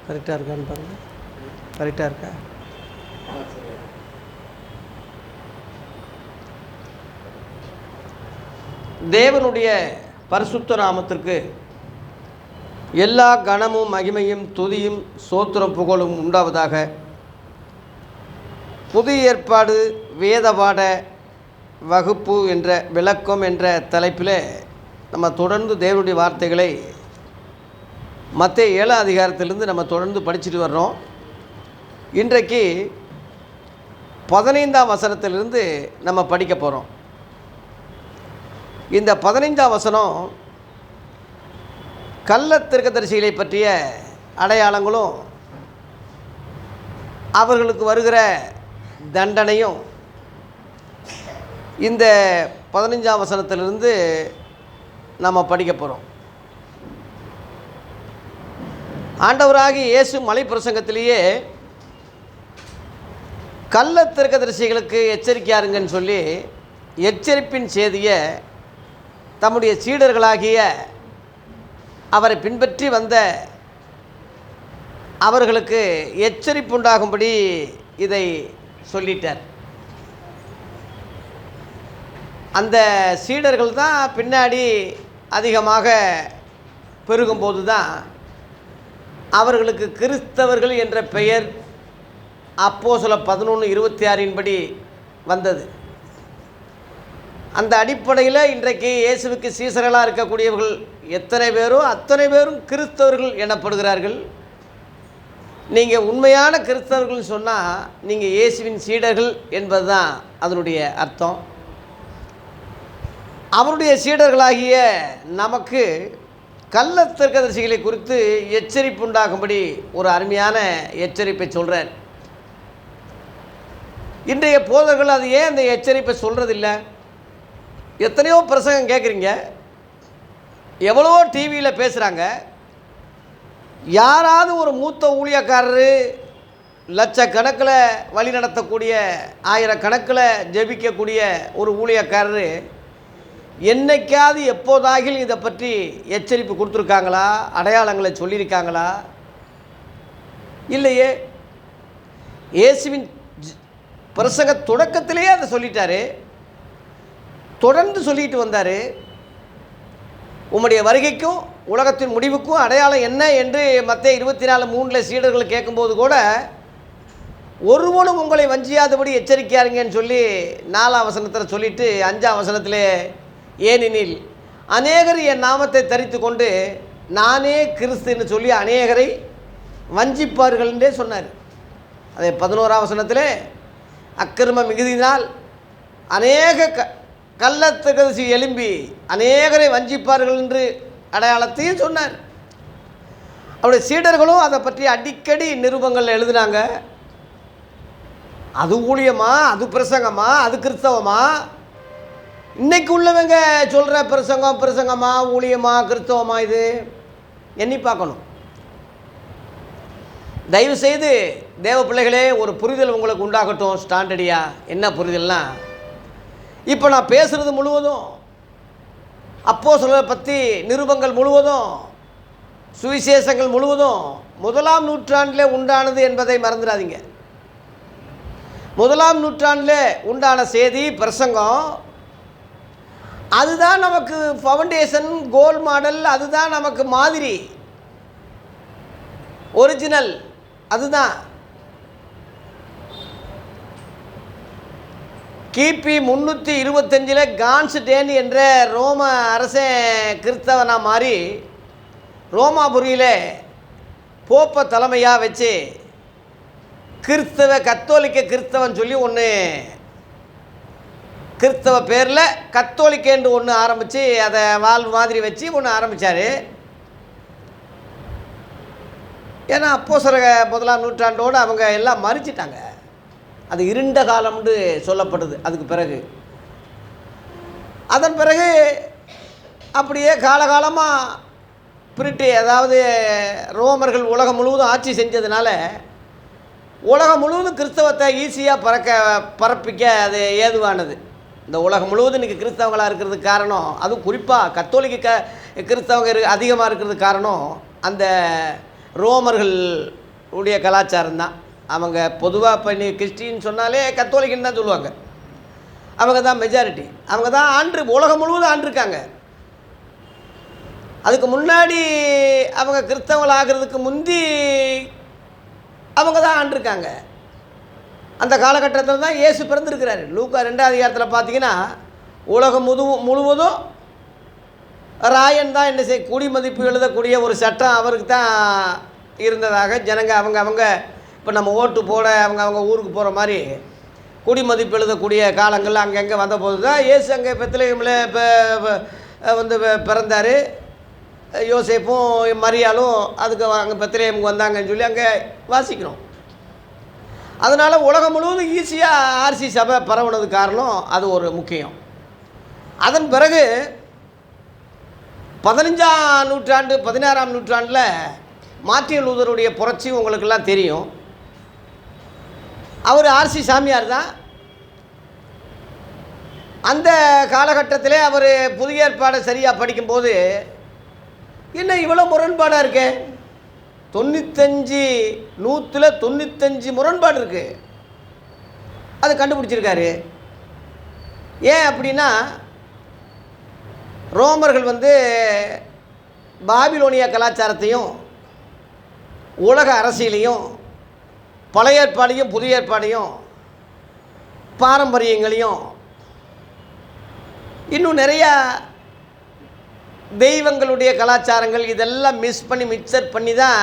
கரெக்டாக இருக்கான்னு பாருங்கள். கரெக்டாக இருக்கா? தேவனுடைய பரிசுத்த நாமத்திற்கு எல்லா கனமும் மகிமையும் துதியும் சோத்திரம் புகழும் உண்டாவதாக. புதிய ஏற்பாடு வேதபாட வகுப்பு என்ற விளக்கம் என்ற தலைப்பில் நம்ம தொடர்ந்து தேவனுடைய வார்த்தைகளை மத்தேயு 7 அதிகாரத்திலிருந்து நம்ம தொடர்ந்து படிச்சுட்டு வர்றோம். இன்றைக்கு 15ஆம் வசனத்திலிருந்து நம்ம படிக்க போகிறோம். இந்த 15ஆம் வசனம் கள்ள தீர்க்கதரிசிகளை பற்றிய அடையாளங்களும் அவர்களுக்கு வருகிற தண்டனையும் இந்த 15ஆம் வசனத்திலிருந்து நம்ம படிக்க போகிறோம். ஆண்டவராகிய இயேசு மலை பிரசங்கத்திலேயே கள்ள தீர்க்கதரிசிகளுக்கு எச்சரிக்கையாருங்கன்னு சொல்லி எச்சரிப்பின் செய்தியை தம்முடைய சீடர்களாகிய அவரை பின்பற்றி வந்த அவர்களுக்கு எச்சரிப்புண்டாகும்படி இதை சொல்லிட்டார். அந்த சீடர்கள் தான் பின்னாடி அதிகமாக பெருகும்போது தான் அவர்களுக்கு கிறிஸ்தவர்கள் என்ற பெயர் அப்போஸ்தலர் 11:26 படி வந்தது. அந்த அடிப்படையில் இன்றைக்கு இயேசுவுக்கு சீசர்களாக இருக்கக்கூடியவர்கள் எத்தனை பேரோ அத்தனை பேரும் கிறிஸ்தவர்கள் எனப்படுகிறார்கள். நீங்கள் உண்மையான கிறிஸ்தவர்கள் சொன்னால் நீங்கள் இயேசுவின் சீடர்கள் என்பது தான் அதனுடைய அர்த்தம். அவருடைய சீடர்களாகிய நமக்கு கள்ள தீர்க்கதரிசிகளை குறித்து எச்சரிப்புண்டாகும்படி ஒரு அருமையான எச்சரிப்பை சொல்கிறார். இன்றைய போதகர்கள் அது ஏன் அந்த எச்சரிப்பை சொல்கிறதில்ல? எத்தனையோ பிரசங்கம் கேட்குறீங்க, எவ்வளவோ டிவியில் பேசுகிறாங்க. யாராவது ஒரு மூத்த ஊழியக்காரரு லட்சக்கணக்கில் வழி நடத்தக்கூடிய ஆயிரக்கணக்கில் ஜெபிக்கக்கூடிய ஒரு ஊழியக்காரரு என்னைக்காவது எப்போதாகில் இதை பற்றி எச்சரிப்பு கொடுத்துருக்காங்களா? அடையாளங்களை சொல்லியிருக்காங்களா? இல்லையே. இயேசுவின் பிரசங்க தொடக்கத்திலேயே அதை சொல்லிட்டாரு, தொடர்ந்து சொல்லிட்டு வந்தார். உம்முடைய வருகைக்கும் உலகத்தின் முடிவுக்கும் அடையாளம் என்ன என்று மத்தேயு 24:3 சீடர்கள் கேட்கும்போது கூட ஒருவனும் உங்களை வஞ்சியாதபடி எச்சரிக்கையாருங்கன்னு சொல்லி 4ஆம் வசனத்தில் சொல்லிவிட்டு 5ஆம் வசனத்திலே ஏனெனில் அநேகர் என் நாமத்தை தரித்து கொண்டு நானே கிறிஸ்துன்னு சொல்லி அநேகரை வஞ்சிப்பார்கள் என்றே சொன்னார். அதே 11ஆம் வசனத்தில் அக்கிரம மிகுதியினால் அநேக கள்ள தீர்க்கதரிசி எழும்பி அநேகரை வஞ்சிப்பார்கள் என்று அடையாளத்தையும் சொன்னார். அவருடைய சீடர்களும் அதை பற்றி அடிக்கடி நிருபங்கள் எழுதினாங்க. அது ஊழியமா, அது பிரசங்கமா, அது கிறிஸ்தவமா? இன்றைக்கு உள்ளவங்க சொல்கிற பிரசங்கமா, ஊழியமா, கிறிஸ்தவமா? இது எண்ணி பார்க்கணும். தயவுசெய்து தேவ பிள்ளைகளே, ஒரு புரிதல் உங்களுக்கு உண்டாகட்டும். ஸ்டாண்டர்டியா என்ன புரிதல்னா, இப்போ நான் பேசுகிறது முழுவதும் அப்போஸ்தலரை பற்றி நிருபங்கள் முழுவதும் சுவிசேஷங்கள் முழுவதும் 1ஆம் நூற்றாண்டில் உண்டானது என்பதை மறந்துடாதீங்க. 1ஆம் நூற்றாண்டில் உண்டான செய்தி பிரசங்கம், அதுதான் நமக்கு ஃபவுண்டேஷன், கோல் மாடல், அதுதான் நமக்கு மாதிரி, ஒரிஜினல். அதுதான் கிபி 325 கான்ஸ்டேன் என்ற ரோம அரசன் கிறிஸ்தவனாக மாறி ரோமாபுரியில் போப்பை தலைமையாக வச்சு கத்தோலிக்க கிறிஸ்தவன் சொல்லி ஒன்று, கிறிஸ்தவ பேரில் கத்தோலிக்கன்று ஒன்று ஆரம்பித்து அதை வாழ்வு மாதிரி வச்சு ஒன்று ஆரம்பித்தார். ஏன்னா அப்போஸ்தலர் 1ஆம் நூற்றாண்டோடு அவங்க எல்லாம் மறிச்சிட்டாங்க. அது இருண்ட காலம்னு சொல்லப்படுது. அதுக்கு பிறகு அதன் பிறகு அப்படியே காலகாலமாக பிரிட்டு, அதாவது ரோமர்கள் உலகம் முழுவதும் ஆட்சி செஞ்சதுனால உலகம் முழுவதும் கிறிஸ்தவத்தை ஈஸியாக பரப்பிக்க அது ஏதுவானது. இந்த உலகம் முழுவதும் இன்றைக்கி கிறிஸ்தவங்களாக இருக்கிறதுக்கு காரணம், அதுவும் குறிப்பாக கத்தோலிக்க கிறிஸ்தவங்க அதிகமாக இருக்கிறதுக்கு காரணம் அந்த ரோமர்கள் உடைய கலாச்சாரம் தான். அவங்க பொதுவாக இப்போ நீ கிறிஸ்டின்னு சொன்னாலே கத்தோலிக்கன்னு தான் சொல்லுவாங்க. அவங்க தான் மெஜாரிட்டி. அவங்க தான் உலகம் முழுவதும் ஆண்டிருக்காங்க. அதுக்கு முன்னாடி அவங்க கிறிஸ்தவர்கள் ஆகிறதுக்கு முந்தி அவங்க தான் ஆண்டிருக்காங்க. அந்த காலகட்டத்தில் தான் இயேசு பிறந்திருக்கிறாரு. லூக்கா 2ஆம் அதிகாரத்தில் பார்த்தீங்கன்னா உலகம் முழுவதும் ராயன் தான் என்ன செய்ய குடிமதிப்பு எழுதக்கூடிய ஒரு சட்டம் அவருக்கு தான் இருந்ததாக ஜனங்க அவங்க இப்போ நம்ம ஓட்டு போட அவங்க ஊருக்கு போகிற மாதிரி குடிமதிப்பு எழுதக்கூடிய காலங்கள் அங்கங்கே வந்தபோது தான் இயேசு அங்கே பெத்லகேமில் இப்போ வந்து பிறந்தார். யோசேப்பும் மரியாளும் அதுக்கு அங்கே பெத்லகேமுக்கு வந்தாங்கன்னு சொல்லி அங்கே வாசிக்கிறோம். அதனால் உலகம் முழுவதும் ஈஸியாக ஆர்சி சபை பரவுனது காரணம் அது ஒரு முக்கியம். அதன் பிறகு 15ஆம் நூற்றாண்டு 16ஆம் நூற்றாண்டில் மார்ட்டின் லூதருடைய புரட்சி உங்களுக்கெல்லாம் தெரியும். அவர் ஆர்சி சாமியார் தான். அந்த காலகட்டத்திலே அவர் புதிய ஏற்பாடை சரியாக படிக்கும்போது என்ன இவ்வளோ முரண்பாடாக இருக்கே, 95 முரண்பாடு இருக்குது. அது கண்டுபிடிச்சிருக்காரு. ஏன் அப்படின்னா ரோமர்கள் வந்து பாபிலோனியா கலாச்சாரத்தையும் உலக அரசியலையும் பழைய ஏற்பாடையும் புதிய ஏற்பாடையும் பாரம்பரியங்களையும் இன்னும் நிறையா தெய்வங்களுடைய கலாச்சாரங்கள் இதெல்லாம் மிக்சர் பண்ணி தான்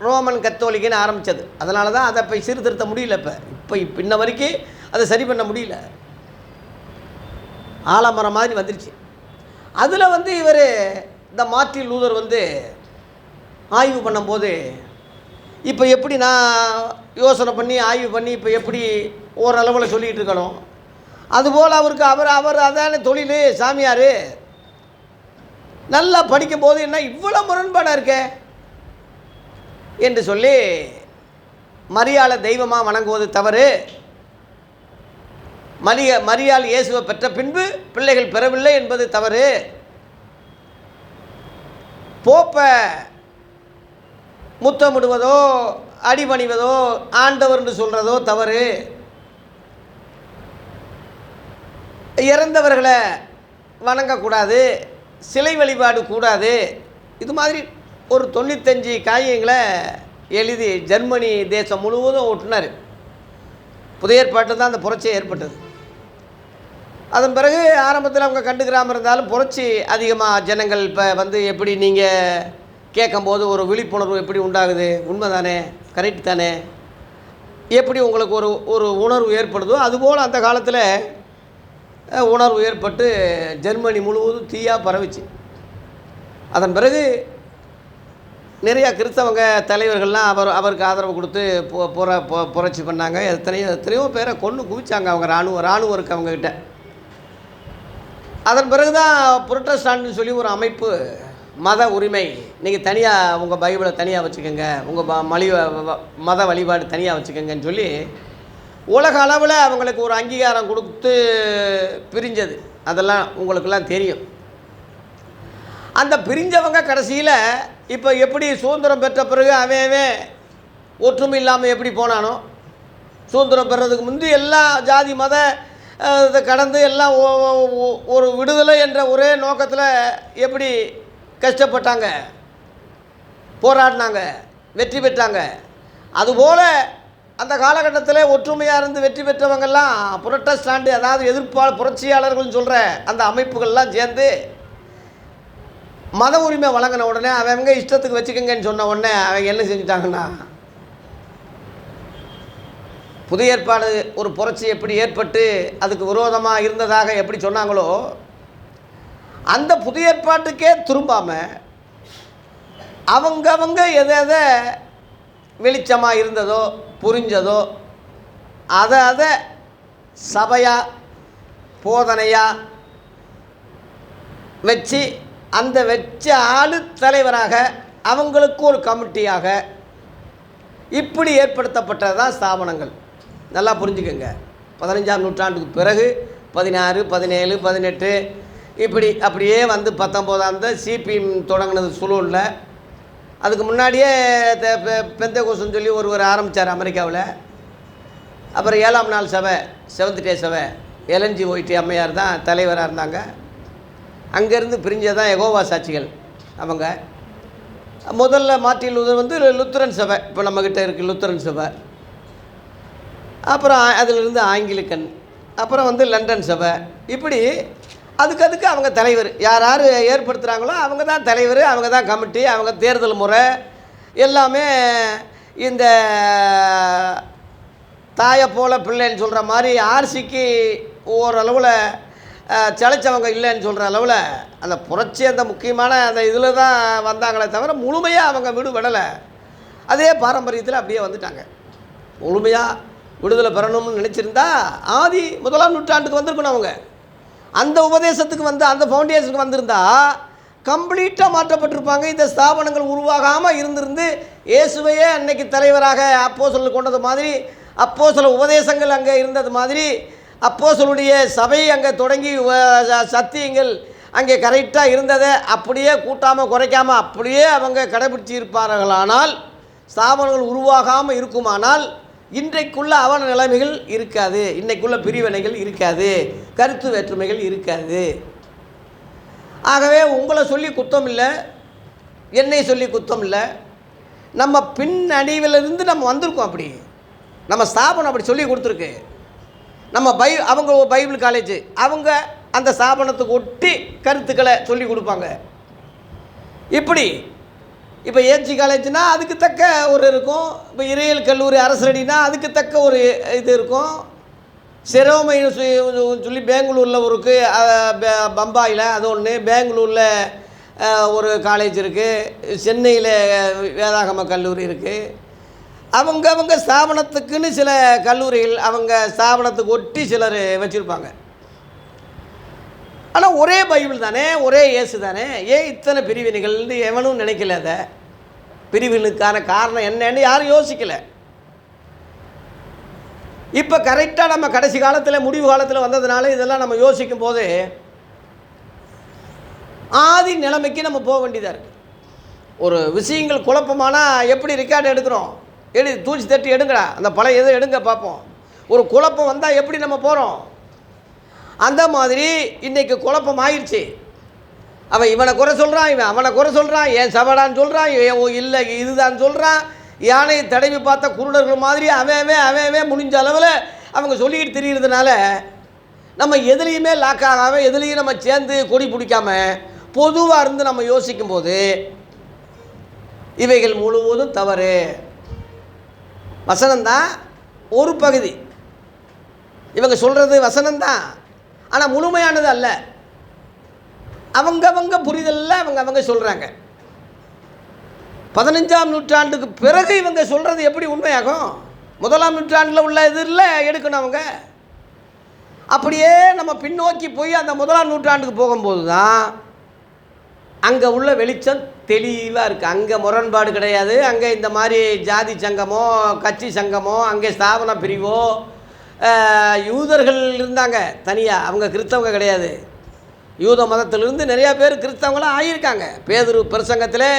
ரோமன் கத்தோலிக்குன்னு ஆரம்பித்தது. அதனால தான் அதை போய் சீர்திருத்த முடியல. இப்போ இன்ன வரைக்கும் அதை சரி பண்ண முடியல. ஆலமரம் மாதிரி வந்துருச்சு. அதில் வந்து இவர் இந்த மார்ட்டின் லூதர் வந்து ஆய்வு பண்ணும்போது இப்போ எப்படி நான் யோசனை பண்ணி ஆய்வு பண்ணி இப்போ எப்படி ஓரளவில் சொல்லிகிட்டு இருக்கணும், அதுபோல் அவருக்கு அவர் அதான தொழில் சாமியார். நல்லா படிக்கும்போது என்ன இவ்வளோ முரண்பாடாக இருக்கே என்று சொல்லி மரியாளை தெய்வமாக வணங்குவது தவறு, மரியாள் இயேசுவை பெற்ற பின்பு பிள்ளைகள் பெறவில்லை என்பது தவறு, போப்பை முத்தமிடுவதோ அடிபணிவதோ ஆண்டவர் என்று சொல்கிறதோ தவறு, இறந்தவர்களை வணங்கக்கூடாது, சிலை வழிபாடு கூடாது. இது மாதிரி ஒரு 95 காரியங்களை எழுதி ஜெர்மனி தேசம் முழுவதும் ஓட்டுனார். புதிய ஏற்பாட்டில் தான் அந்த புரட்சி ஏற்பட்டது. அதன் பிறகு ஆரம்பத்தில் அவங்க கண்டுக்கிறாமல் இருந்தாலும் புரட்சி அதிகமாக ஜனங்கள் இப்போ வந்து எப்படி நீங்கள் கேட்கும்போது ஒரு விழிப்புணர்வு எப்படி உண்டாகுது, உண்மை தானே, கரெக்ட் தானே, எப்படி உங்களுக்கு ஒரு உணர்வு ஏற்படுதோ அதுபோல் அந்த காலத்தில் உணர்வு ஏற்பட்டு ஜெர்மனி முழுவதும் தீயாக பரவிச்சு. அதன் பிறகு நிறையா கிறிஸ்தவங்க தலைவர்கள்லாம் அவருக்கு ஆதரவு கொடுத்து புரட்சி பண்ணாங்க. எத்தனையோ பேரை கொன்று குவிச்சாங்க அவங்க இராணுவம் இருக்குது அவங்கக்கிட்ட. அதன் பிறகு தான் புரொட்டஸ்டாண்ட்னு சொல்லி ஒரு அமைப்பு, மத உரிமை, நீங்கள் தனியாக உங்கள் பைபிளை தனியாக வச்சுக்கோங்க, உங்கள் மத வழிபாடு தனியாக வச்சுக்கோங்கன்னு சொல்லி உலக அளவில் அவங்களுக்கு ஒரு அங்கீகாரம் கொடுத்து பிரிஞ்சது. அதெல்லாம் உங்களுக்கெல்லாம் தெரியும். அந்த பிரிஞ்சவங்க கடைசியில் இப்போ எப்படி சுதந்திரம் பெற்ற பிறகு அவன் ஒற்றுமை இல்லாமல் எப்படி போனானோ, சுதந்திரம் பெறதுக்கு முந்தி எல்லா ஜாதி மத இதை கடந்து எல்லாம் ஒரு விடுதலை என்ற ஒரே நோக்கத்தில் எப்படி கஷ்டப்பட்டாங்க, போராடினாங்க, வெற்றி பெற்றாங்க. அதுபோல் அந்த காலகட்டத்தில் ஒற்றுமையாக இருந்து வெற்றி பெற்றவங்கெல்லாம் புரொட்டஸ்டாண்டு, அதாவது புரட்சியாளர்கள்னு சொல்கிற அந்த அமைப்புகள்லாம் சேர்ந்து மத உரிமை வழங்கின உடனே அவங்க இஷ்டத்துக்கு வச்சுக்கோங்கன்னு சொன்ன உடனே அவங்க என்ன செஞ்சுட்டாங்கன்னா, புதிய ஏற்பாடு ஒரு புரட்சி எப்படி ஏற்பட்டு அதுக்கு விரோதமாக இருந்ததாக எப்படி சொன்னாங்களோ அந்த புதிய ஏற்பாட்டுக்கே திரும்பாமல் அவங்க எதை வெளிச்சமாக இருந்ததோ புரிஞ்சதோ அதை சபையாக போதனையாக வச்சு அந்த வச்ச ஆளு தலைவராக அவங்களுக்கு ஒரு கமிட்டியாக இப்படி ஏற்படுத்தப்பட்டது தான் ஸ்தாபனங்கள். நல்லா புரிஞ்சுக்கோங்க. 15ஆம் நூற்றாண்டுக்கு பிறகு 16, 17, 18 இப்படி அப்படியே வந்து 19ஆம் சிபிஎம் தொடங்கினது சுலூனில். அதுக்கு முன்னாடியே பெந்தகோஸ்துன்னு சொல்லி ஒருவர் ஆரம்பித்தார் அமெரிக்காவில். அப்புறம் 7ஆம் நாள் சபை, செவன்த் டே சபை, எல்என்ஜி ஒயிட்டி அம்மையார் தான் தலைவராக இருந்தாங்க. அங்கேருந்து பிரிஞ்சதான் யெகோவா சாட்சிகள். அவங்க முதல்ல மார்ட்டின் லூதர் வந்து லுத்தரன் சபை, இப்போ நம்மக்கிட்ட இருக்குது லுத்தரன் சபை. அப்புறம் அதிலிருந்து ஆங்கிலிக்கன், அப்புறம் வந்து லண்டன் சபை. இப்படி அதுக்கு அவங்க தலைவர். யார் யார் ஏற்படுத்துகிறாங்களோ அவங்க தான் தலைவர், அவங்க தான் கமிட்டி, அவங்க தேர்தல் முறை எல்லாமே. இந்த தாயை போல பிள்ளைன்னு சொல்கிற மாதிரி ஆர்சிக்கு ஓரளவில் சளைச்சவங்க இல்லைன்னு சொல்கிற அளவில் அந்த புரட்சி அந்த முக்கியமான அந்த இதில் தான் வந்தாங்களே தவிர முழுமையாக அவங்க விடலை. அதே பாரம்பரியத்தில் அப்படியே வந்துட்டாங்க. முழுமையாக விடுதலை பெறணும்னு நினச்சிருந்தா ஆதி 1ஆம் நூற்றாண்டுக்கு வந்திருக்கணும். அவங்க அந்த உபதேசத்துக்கு வந்து அந்த ஃபவுண்டேஷனுக்கு வந்திருந்தா கம்ப்ளீட்டாக மாற்றப்பட்டிருப்பாங்க. இந்த ஸ்தாபனங்கள் உருவாகாமல் இருந்திருந்து இயேசுவையே அன்னைக்கு தலைவராக அப்போஸ்தலர் கொண்டது மாதிரி, அப்போஸ்தலர் உபதேசங்கள் அங்கே இருந்தது மாதிரி, அப்போஸ்தலருடைய சபை அங்கே தொடங்கி சத்தியங்கள் அங்கே கரெக்டாக இருந்ததை அப்படியே கூட்டாமல் குறைக்காமல் அப்படியே அவங்க கடைபிடிச்சி இருப்பார்களானால், ஸ்தாபனங்கள் உருவாகாமல் இருக்குமானால் இன்றைக்குள்ள அவன நிலைமைகள் இருக்காது, இன்றைக்குள்ள பிரிவினைகள் இருக்காது, கருத்து வேற்றுமைகள் இருக்காது. ஆகவே உங்களை சொல்லி குத்தம் இல்லை, என்னை சொல்லி குத்தம் இல்லை. நம்ம பின்னணிவிலிருந்து நம்ம வந்திருக்கோம். அப்படி நம்ம ஸ்தாபனம் அப்படி சொல்லி கொடுத்துருக்கு. நம்ம அவங்க பைபிள் காலேஜ், அவங்க அந்த ஸ்தாபனத்துக்கு ஒட்டி கருத்துக்களை சொல்லி கொடுப்பாங்க. இப்படி இப்போ ஏஜி காலேஜ்னால் அதுக்கு தக்க ஒரு இருக்கும். இப்போ இறையியல் கல்லூரி அரசடினா அதுக்கு தக்க ஒரு இது இருக்கும். செரோமைன்னு சொல்லி பெங்களூரில் ஒருக்கு, பம்பாயில் அது ஒன்று, பெங்களூரில் ஒரு காலேஜ் இருக்குது, சென்னையில் வேதாகம கல்லூரி இருக்குது. அவங்க ஸ்தாபனத்துக்குன்னு சில கல்லூரிகள் அவங்க ஸ்தாபனத்துக்கு ஒட்டி சிலர் வச்சுருப்பாங்க. ஆனால் ஒரே பைபிள் தானே, ஒரே இயேசு தானே, ஏன் இத்தனை பிரிவினைகள்னு எவனும் நினைக்கல. அதை பிரிவினுக்கான காரணம் என்னன்னு யாரும் யோசிக்கலை. இப்போ கரெக்டாக நம்ம கடைசி காலத்தில் முடிவு காலத்தில் வந்ததுனால இதெல்லாம் நம்ம யோசிக்கும் போது ஆதி நிலைமைக்கு நம்ம போக வேண்டியதாக இருக்குது. ஒரு விஷயங்கள் குழப்பமானால் எப்படி ரெக்கார்டு எடுக்கிறோம், தூச்சி தட்டி எடுங்கடா, அந்த பழைய எதை எடுங்க பார்ப்போம். ஒரு குழப்பம் வந்தால் எப்படி நம்ம போகிறோம், அந்த மாதிரி இன்றைக்கி குழப்பம் ஆயிடுச்சு. அவன் இவனை குறை சொல்கிறான், இவன் அவனை குறை சொல்கிறான், ஏன் சபடான்னு சொல்கிறான், இல்லை இதுதான் சொல்கிறான். யானையை தடவி பார்த்த குருடர்கள் மாதிரி அவன் முடிஞ்ச அளவில் அவங்க சொல்லிக்கிட்டு தெரிகிறதுனால நம்ம எதுலேயுமே லாக் ஆகாமல் எதுலேயும் நம்ம சேர்ந்து கொடி பிடிக்காமல் பொதுவாக இருந்து நம்ம யோசிக்கும்போது இவைகள் முழுவதும் தவறு. வசனம்தான் ஒரு பகுதி, இவங்க சொல்கிறது வசனம்தான், ஆனால் முழுமையானது அல்ல. அவங்க புரிதலில் அவங்க சொல்கிறாங்க. 15ஆம் நூற்றாண்டுக்கு பிறகு இவங்க சொல்கிறது எப்படி உண்மையாகும்? 1ஆம் நூற்றாண்டில் உள்ள இதில் எடுக்கணும் அவங்க. அப்படியே நம்ம பின்னோக்கி போய் அந்த 1ஆம் நூற்றாண்டுக்கு போகும்போது தான் அங்கே உள்ள வெளிச்சம் தெளிவாக இருக்குது. அங்கே முரண்பாடு கிடையாது. அங்கே இந்த மாதிரி ஜாதி சங்கமோ கட்சி சங்கமோ அங்கே ஸ்தாபன பிரிவோ, யூதர்கள் இருந்தாங்க தனியாக, அவங்க கிறிஸ்தவங்க கிடையாது. யூத மதத்திலிருந்து நிறையா பேர் கிறிஸ்தவங்களாம் ஆகியிருக்காங்க. பேதுரு பிரசங்கத்தில்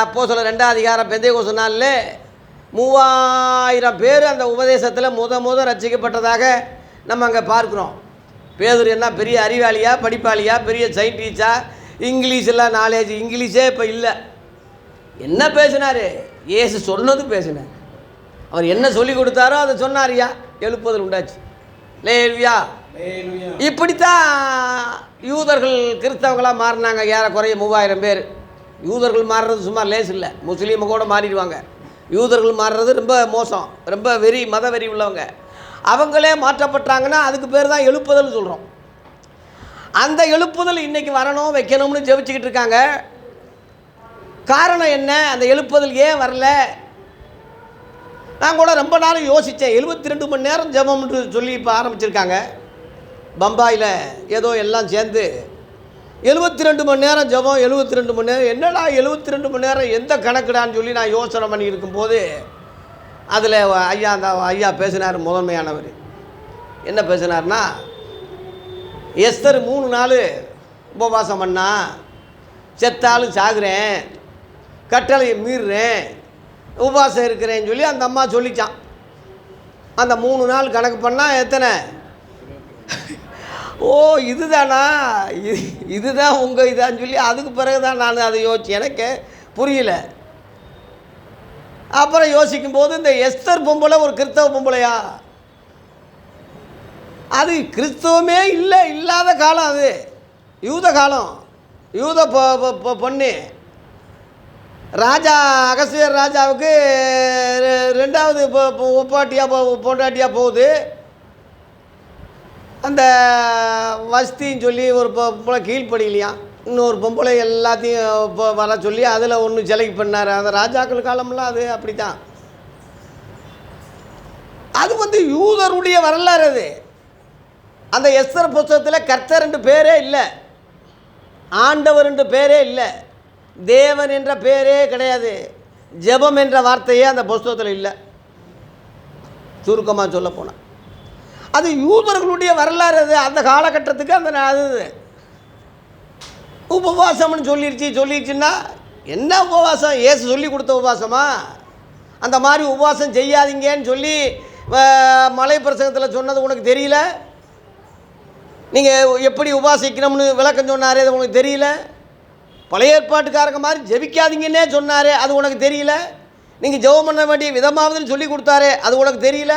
அப்போஸ்தலர் 2ஆம் அதிகாரம் பெந்தேகோஸ்து நாளில் 3000 பேர் அந்த உபதேசத்தில் முத ரட்சிக்கப்பட்டதாக நம்ம அங்கே பார்க்குறோம். பேதுரு என்ன பெரிய அறிவாளியா, படிப்பாளியா, பெரிய சயின்டிஸ்டா, இங்கிலீஷெல்லாம் நாலேஜ், இங்கிலீஷே இப்போ இல்லை. என்ன பேசினார்? இயேசு சொன்னது பேசினார். அவர் என்ன சொல்லி கொடுத்தாரோ அதை சொன்னார்யா, எழுப்புதல் உண்டாச்சு. லேலுயா. இப்படித்தான் யூதர்கள் கிறிஸ்தவங்களாக மாறினாங்க. ஏறக்குறைய 3000 பேர். யூதர்கள் மாறுறது சும்மா லேஸ் இல்லை, முஸ்லீமை கூட மாறிடுவாங்க. யூதர்கள் மாறுறது ரொம்ப மோசம், ரொம்ப மத வெறி உள்ளவங்க. அவங்களே மாற்றப்பட்டாங்கன்னா அதுக்கு பேர் தான் எழுப்புதல் சொல்கிறோம். அந்த எழுப்புதல் இன்றைக்கி வரணும், வைக்கணும்னு ஜெபிச்சுக்கிட்டு இருக்காங்க. காரணம் என்ன? அந்த எழுப்புதல் ஏன் வரல? நான் கூட ரொம்ப நாள் யோசித்தேன். 72 மணி நேரம் ஜெபம்னு சொல்லி இப்போ ஆரம்பிச்சிருக்காங்க பம்பாயில். ஏதோ எல்லாம் சேர்ந்து 72 மணி நேரம் ஜெபம், 72 மணி நேரம். என்னடா 72 மணி நேரம் எந்த கணக்குடான்னு சொல்லி நான் யோசனை பண்ணி இருக்கும்போது அதில் அந்த ஐயா பேசினார், முதன்மையானவர். என்ன பேசினார்னா, எஸ்தர் 3 நாள் உபவாசம் பண்ணா, செத்தாலும் சாகுறேன், கட்டளையை மீறுறேன், உபவாசம் இருக்கிறேன்னு சொல்லி அந்த அம்மா சொல்லிச்சான். அந்த 3 நாள் கணக்கு பண்ணால் எத்தனை? ஓ இதுதானா, இதுதான் உங்கள் இதான்னு சொல்லி அதுக்கு பிறகு தான் நான் அதை யோசிச்சு எனக்கு புரியல. அப்புறம் யோசிக்கும்போது இந்த எஸ்தர் பொம்பளை ஒரு கிறிஸ்தவ பொம்பளையா? அது கிறிஸ்தவமே இல்லாத காலம், அது யூத காலம். யூத பொண்ணு ராஜா அகஸ்தியர் ராஜாவுக்கு 2வது பொண்டாட்டியாக போகுது. அந்த வஸ்தின்னு சொல்லி ஒரு பொம்பளை கீழ்ப்படியிலையாம், இன்னொரு பொம்பளை எல்லாத்தையும் வர சொல்லி அதில் ஒன்று செலக்ட் பண்ணார். அந்த ராஜாக்கள் காலம்லாம் அது அப்படி தான். அது யூதருடைய வரலாறு. அது அந்த எஸ்தர் புஸ்தகத்தில் கர்த்தர் என்று பேரே இல்லை, ஆண்டவர் என்று பேரே இல்லை, தேவன் என்ற பேரே கிடையாது, ஜெபம் என்ற வார்த்தையே அந்த புஸ்தகத்தில் இல்லை. சுருக்கமாக சொல்ல போனால் அது யூதர்களுடைய வரலாறு. அது அந்த காலகட்டத்துக்கு அந்த அது உபவாசம்னு சொல்லிடுச்சுன்னா என்ன உபவாசம்? இயேசு சொல்லி கொடுத்த உபவாசமா? அந்த மாதிரி உபவாசம் செய்யாதீங்கன்னு சொல்லி மலை பிரசங்கத்தில் சொன்னது உனக்கு தெரியல? நீங்கள் எப்படி உபாசிக்கணும்னு விளக்கம் சொன்னார், அது உனக்கு தெரியல? பழைய ஏற்பாட்டுக்காரங்க மாதிரி ஜெபிக்காதீங்கன்னே சொன்னார், அது உனக்கு தெரியல? நீங்கள் ஜெபம் பண்ண வேண்டிய விதமாவதுன்னு சொல்லி கொடுத்தாரு, அது உனக்கு தெரியல?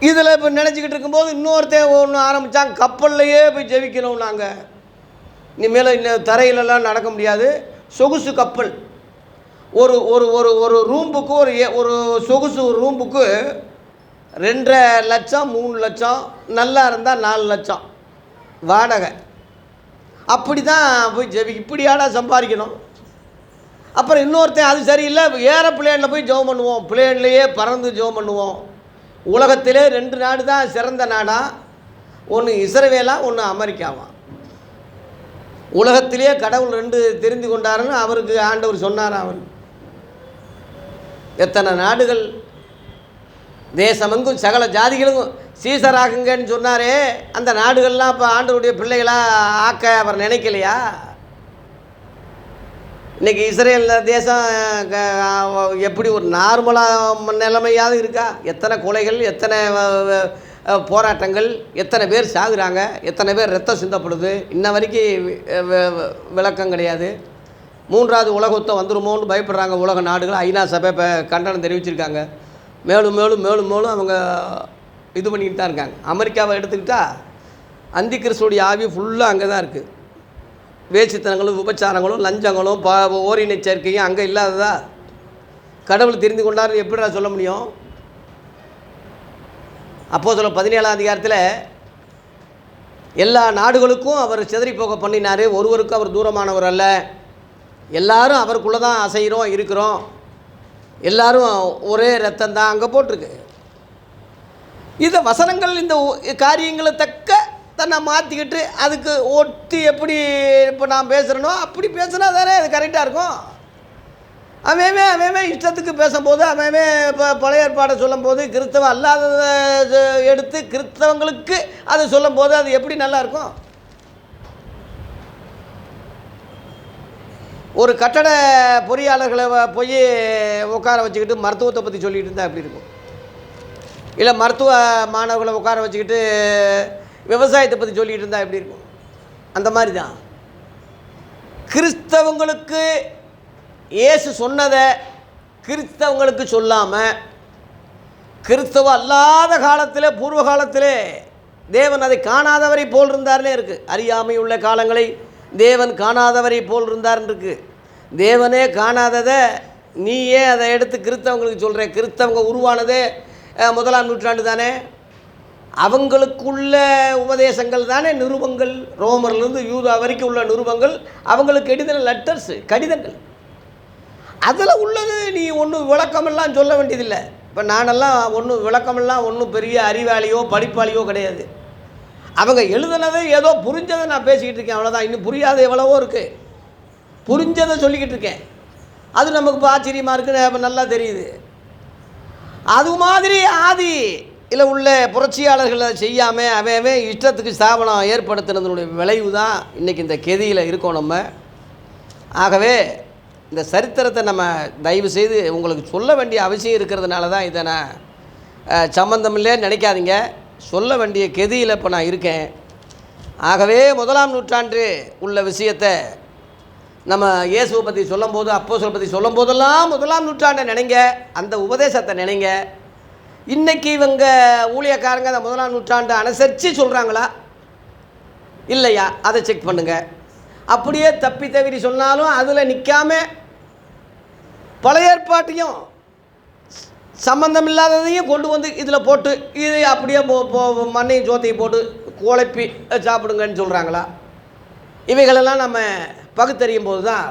இதில் இப்போ நினச்சிக்கிட்டு இருக்கும்போது இன்னொருத்தன் ஒன்று ஆரம்பித்தான், கப்பல்லையே போய் ஜெபிக்கணும் நாங்கள், இனிமேல் இன்னும் தரையிலலாம் நடக்க முடியாது, சொகுசு கப்பல். ஒரு ஒரு ஒரு ஒரு ரூம்புக்கு ஒரு சொகுசு ஒரு ரூம்புக்கு 2.5 லட்சம் 3 லட்சம், நல்லா இருந்தால் 4 லட்சம் வாடகை. அப்படி தான் போய் இப்படியாடா சம்பாதிக்கணும். அப்புறம் இன்னொருத்தன் அது சரியில்லை, ஏரோப்ளேனில் போய் ஜெபம் பண்ணுவோம், பிளேன்லேயே பறந்து ஜெபம் பண்ணுவோம். உலகத்திலே 2 நாடு தான் சிறந்த நாடா, ஒன்று இஸ்ரவேலா, ஒன்று அமெரிக்காவா. உலகத்திலே கடவுள் 2 தெரிந்து கொண்டாருன்னு அவருக்கு ஆண்டவர் சொன்னார். அவர் எத்தனை நாடுகள், தேசமெங்கும் சகல ஜாதிகளும் சீசராகுங்கன்னு சொன்னாரே, அந்த நாடுகள்லாம் இப்போ ஆண்டவருடைய பிள்ளைகளாக ஆக்க அவர் நினைக்கலையா? இன்றைக்கி இஸ்ரேல் தேசம் எப்படி ஒரு நார்மலாக நிலைமையாவது இருக்கா? எத்தனை கொலைகள், எத்தனை போராட்டங்கள், எத்தனை பேர் சாகுறாங்க, எத்தனை பேர் ரத்தம் சிந்தப்படுது, இன்ன வரைக்கும் விளக்கம் கிடையாது. 3வது உலக யுத்தம் வந்துருமோன்னு பயப்படுறாங்க உலக நாடுகள். ஐநா சபை இப்போ கண்டனம் தெரிவிச்சிருக்காங்க. மேலும் மேலும் மேலும் மேலும் அவங்க இது பண்ணிக்கிட்டு தான் இருக்காங்க. அமெரிக்காவை எடுத்துக்கிட்டால் அந்தி கிறிஸ்துவோடைய ஆவி ஃபுல்லாக அங்கே தான் இருக்குது. வேசித்தனங்களும் விபச்சாரங்களும் லஞ்சங்களும் ஓரினை சேர்க்கையும் அங்கே இல்லாததா? கடவுள் தெரிந்து கொண்டார் எப்படிடா சொல்ல முடியும்? அப்போஸ்தலர் 17ஆம் அதிகாரத்தில் எல்லா நாடுகளுக்கும் அவர் சிதறி போக பண்ணினார், ஒருவருக்கும் அவர் தூரமானவர் அல்ல, எல்லாரும் அவருக்குள்ளே தான் அசைகிறோம் இருக்கிறோம், எல்லாரும் ஒரே ரத்தம் தான் அங்கே போட்டிருக்கு. இந்த வசனங்கள் இந்த காரியங்களை தக்க தன்னை மாற்றிக்கிட்டு அதுக்கு ஒட்டி எப்படி இப்போ நான் பேசுகிறேனோ அப்படி பேசுனா தானே அது கரெக்டாக இருக்கும். அவன் இஷ்டத்துக்கு பேசும்போது அவன் இப்போ பழைய ஏற்பாடை சொல்லும்போது கிறிஸ்தவம் அல்லாததை எடுத்து கிறிஸ்தவங்களுக்கு அதை சொல்லும்போது அது எப்படி நல்லா இருக்கும்? ஒரு கட்டட பொறியாளர்களை போய் உட்கார வச்சுக்கிட்டு மருத்துவத்தை பற்றி சொல்லிகிட்டு இருந்தால் எப்படி இருக்கும்? இல்லை மருத்துவ மாணவர்களை உட்கார வச்சுக்கிட்டு விவசாயத்தை பற்றி சொல்லிகிட்டு இருந்தால் எப்படி இருக்கும்? அந்த மாதிரி தான் கிறிஸ்தவங்களுக்கு இயேசு சொன்னதை கிறிஸ்தவங்களுக்கு சொல்லாமல், கிறிஸ்தவ அல்லாத காலத்தில் பூர்வ காலத்தில் தேவன் அதை காணாதவரை போல் இருந்தார்னே இருக்குது. அறியாமை உள்ள காலங்களை தேவன் காணாதவரை போல் இருந்தார்னு இருக்குது. தேவனே காணாததை நீயே அதை எடுத்து கிறிஸ்தவங்களுக்கு சொல்கிற. கிறிஸ்தவங்க உருவானதே 1ஆம் நூற்றாண்டு தானே, அவங்களுக்குள்ள உபதேசங்கள் தானே நிருபங்கள். ரோமர்லேருந்து யூதா வரைக்கும் உள்ள நிருபங்கள் அவங்களுக்கு எழுதின லெட்டர்ஸு, கடிதங்கள். அதில் உள்ளது நீ ஒன்றும் விளக்கமெல்லாம் சொல்ல வேண்டியதில்லை. இப்போ நானெல்லாம் ஒன்றும் விளக்கமெல்லாம் ஒன்றும் பெரிய அறிவாளியோ படிப்பாளியோ கிடையாது. அவங்க எழுதுனதை ஏதோ புரிஞ்சதை நான் பேசிக்கிட்டு இருக்கேன், அவ்வளோதான். இன்னும் புரியாத எவ்வளவோ இருக்குது, புரிஞ்சதை சொல்லிக்கிட்டு இருக்கேன். அது நமக்கு இப்போ ஆச்சரியமாக இருக்குது, நல்லா தெரியுது. அது மாதிரி ஆதி இல்லை உள்ள புரட்சியாளர்களை செய்யாமல் அவன் இஷ்டத்துக்கு ஸ்தாபனம் ஏற்படுத்தினதனுடைய விளைவு தான் இன்றைக்கி இந்த கெதியில் இருக்கோம். நம்ம ஆகவே இந்த சரித்திரத்தை நம்ம தயவு செய்து உங்களுக்கு சொல்ல வேண்டிய அவசியம் இருக்கிறதுனால தான் இதை நான் சம்பந்தமில்லைன்னு நினைக்காதீங்க, சொல்ல வேண்டிய கெதியில் இப்போ நான் இருக்கேன். ஆகவே 1ஆம் நூற்றாண்டு உள்ள விஷயத்தை நம்ம இயேசுவை பற்றி சொல்லும்போது, அப்போஸ்தலரை பற்றி சொல்லும் போதெல்லாம் 1ஆம் நூற்றாண்டை நினைங்க, அந்த உபதேசத்தை நினைங்க. இன்றைக்கி இவங்க ஊழியக்காரங்க அந்த 1ஆம் நூற்றாண்டை அனுசரித்து சொல்கிறாங்களா இல்லையா அதை செக் பண்ணுங்கள். அப்படியே தப்பி தவிரி சொன்னாலும் அதில் நிற்காம பழைய ஏற்பாட்டையும் சம்பந்தம் இல்லாததையும் கொண்டு வந்து இதில் போட்டு இது அப்படியே மண்ணையும் சோத்தையும் போட்டு குழப்பி சாப்பிடுங்கன்னு சொல்கிறாங்களா? இவைகளெல்லாம் நம்ம பகுத்தறியும் போது தான்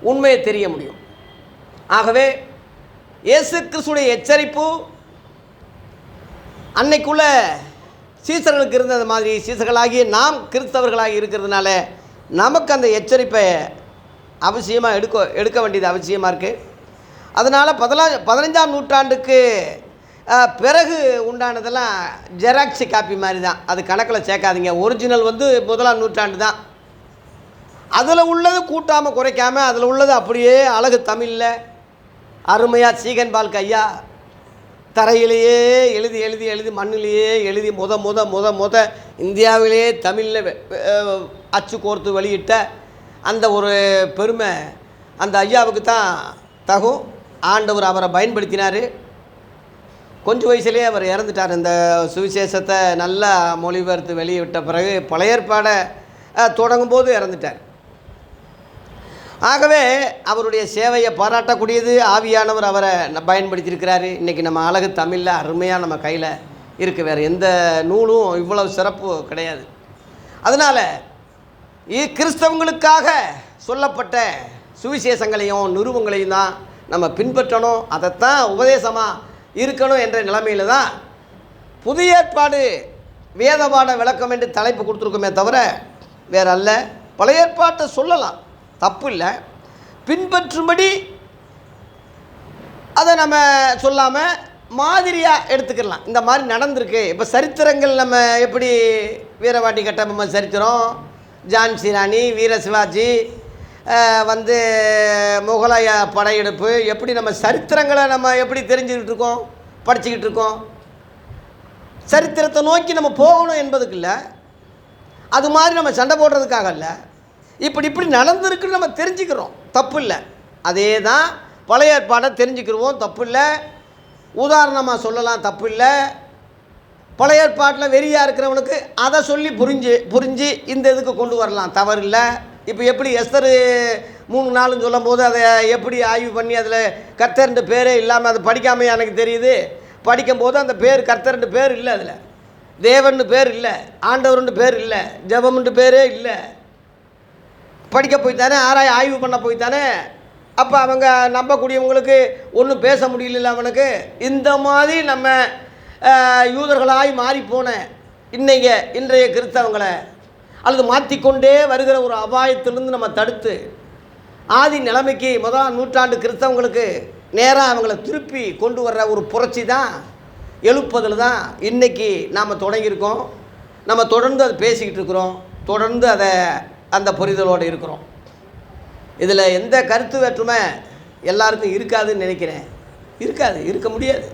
உண்மையை தெரிய முடியும். ஆகவே இயேசு கிறிஸ்துடைய எச்சரிப்பு அன்னைக்குள்ள சீசர்களுக்கு இருந்தது மாதிரி சீசர்களாகிய நாம் கிறிஸ்தவர்களாகி இருக்கிறதுனால நமக்கு அந்த எச்சரிப்பை அவசியமாக எடுக்க வேண்டியது அவசியமாக இருக்குது. அதனால் 15ஆம் நூற்றாண்டுக்கு பிறகு உண்டானதெல்லாம் ஜெராக்ஸி காப்பி மாதிரி தான், அது கணக்கில் சேர்க்காதீங்க. ஒரிஜினல் வந்து 1ஆம் நூற்றாண்டு தான். அதில் உள்ளது கூட்டாமல் குறைக்காமல் அதில் உள்ளது அப்படியே அழகு தமிழில் அருமையாக சீகன் பால்க் ஐயா தரையிலேயே எழுதி எழுதி எழுதி மண்ணிலேயே எழுதி முத இந்தியாவிலேயே தமிழில் அச்சு கோர்த்து வெளியிட்ட அந்த ஒரு பெருமை அந்த ஐயாவுக்கு தான் தகும். ஆண்டவர் அவரை பயன்படுத்தினார். கொஞ்சம் வயசுலேயே அவர் இறந்துட்டார். இந்த சுவிசேஷத்தை நல்லா மொழிபெயர்த்து வெளியிட்ட பிறகு பழைய ஏற்பாடை தொடங்கும்போது இறந்துட்டார். ஆகவே அவருடைய சேவையை பாராட்டக்கூடியது. ஆவியானவர் அவரை பயன்படுத்தியிருக்கிறாரு. இன்றைக்கி நம்ம அழகு தமிழில் அருமையாக நம்ம கையில் இருக்குது. வேறு எந்த நூலும் இவ்வளவு சிறப்பு கிடையாது. அதனால் கிறிஸ்தவங்களுக்காக சொல்லப்பட்ட சுவிசேஷங்களையும் நிறுவங்களையும் தான் நம்ம பின்பற்றணும். அதைத்தான் உபதேசமாக இருக்கணும் என்ற நிலைமையில் தான் புதிய ஏற்பாடு வேதபாட விளக்கம் என்று தலைப்பு கொடுத்துருக்கோமே தவிர வேறு அல்ல. பழைய ஏற்பாட்டை சொல்லலாம், தப்பு இல்லை, பின்பற்றும்படி அதை நம்ம சொல்லாமல் மாதிரியாக எடுத்துக்கலாம். இந்த மாதிரி நடந்திருக்கு. இப்போ சரித்திரங்கள் நம்ம எப்படி வீரபாண்டி கட்டபொம்மன் சரித்திரம், ஜான்சி ராணி, வீர சிவாஜி வந்து முகலாய படையெடுப்பு, எப்படி நம்ம சரித்திரங்களை நம்ம எப்படி தெரிஞ்சுக்கிட்டு இருக்கோம், படிச்சுக்கிட்டு இருக்கோம். சரித்திரத்தை நோக்கி நம்ம போகணும் என்பதுக்கு இல்லை, அது மாதிரி நம்ம சண்டை போடுறதுக்காக இல்லை. இப்படி இப்படி நடந்திருக்குன்னு நம்ம தெரிஞ்சுக்கிறோம், தப்பு இல்லை. அதே தான் பழைய ஏற்பாடை தெரிஞ்சுக்கிடுவோம், தப்பு இல்லை. உதாரணமாக சொல்லலாம், தப்பு இல்லை. பழைய ஏற்பாட்டில் வெறியாக இருக்கிறவனுக்கு அதை சொல்லி புரிஞ்சு இந்த இதுக்கு கொண்டு வரலாம், தவறு இல்லை. இப்போ எப்படி எஸ்தர் 3 நாளும் சொல்லும் போது அதை எப்படி ஆய்வு பண்ணி அதில் கர்த்தர்ன்ற பேரே இல்லாமல் அது படிக்காமல் எனக்கு தெரியுது. படிக்கும்போது அந்த பேர் கர்த்தர்ன்ற பேர் இல்லை, அதில் தேவன்னு பேர் இல்லை, ஆண்டவர்னு பேர் இல்லை, ஜெபம்ன்ற பேரே இல்லை. படிக்க போய்த்தானே, ஆய்வு பண்ண போய்த்தானே. அப்போ அவங்க நம்பக்கூடியவங்களுக்கு ஒன்றும் பேச முடியல அவனுக்கு. இந்த மாதிரி நம்ம யூதர்களாய் மாறிப்போன இன்றைய கிறிஸ்தவங்களை அல்லது மாற்றிக்கொண்டே வருகிற ஒரு அபாயத்திலிருந்து நம்ம தடுத்து ஆதி நிலைமைக்கு 1ஆம் நூற்றாண்டு கிறிஸ்தவங்களுக்கு நேராக அவங்கள திருப்பி கொண்டு வர்ற ஒரு புரட்சி தான், எழுப்புதல் தான் இன்றைக்கி நாம் தொடங்கியிருக்கோம். நம்ம தொடர்ந்து அதை பேசிக்கிட்டு இருக்கிறோம், தொடர்ந்து அந்த புரிதலோடு இருக்கிறோம். இதில் எந்த கருத்து வேற்றுமை எல்லாருக்கும் இருக்காதுன்னு நினைக்கிறேன். இருக்க முடியாது.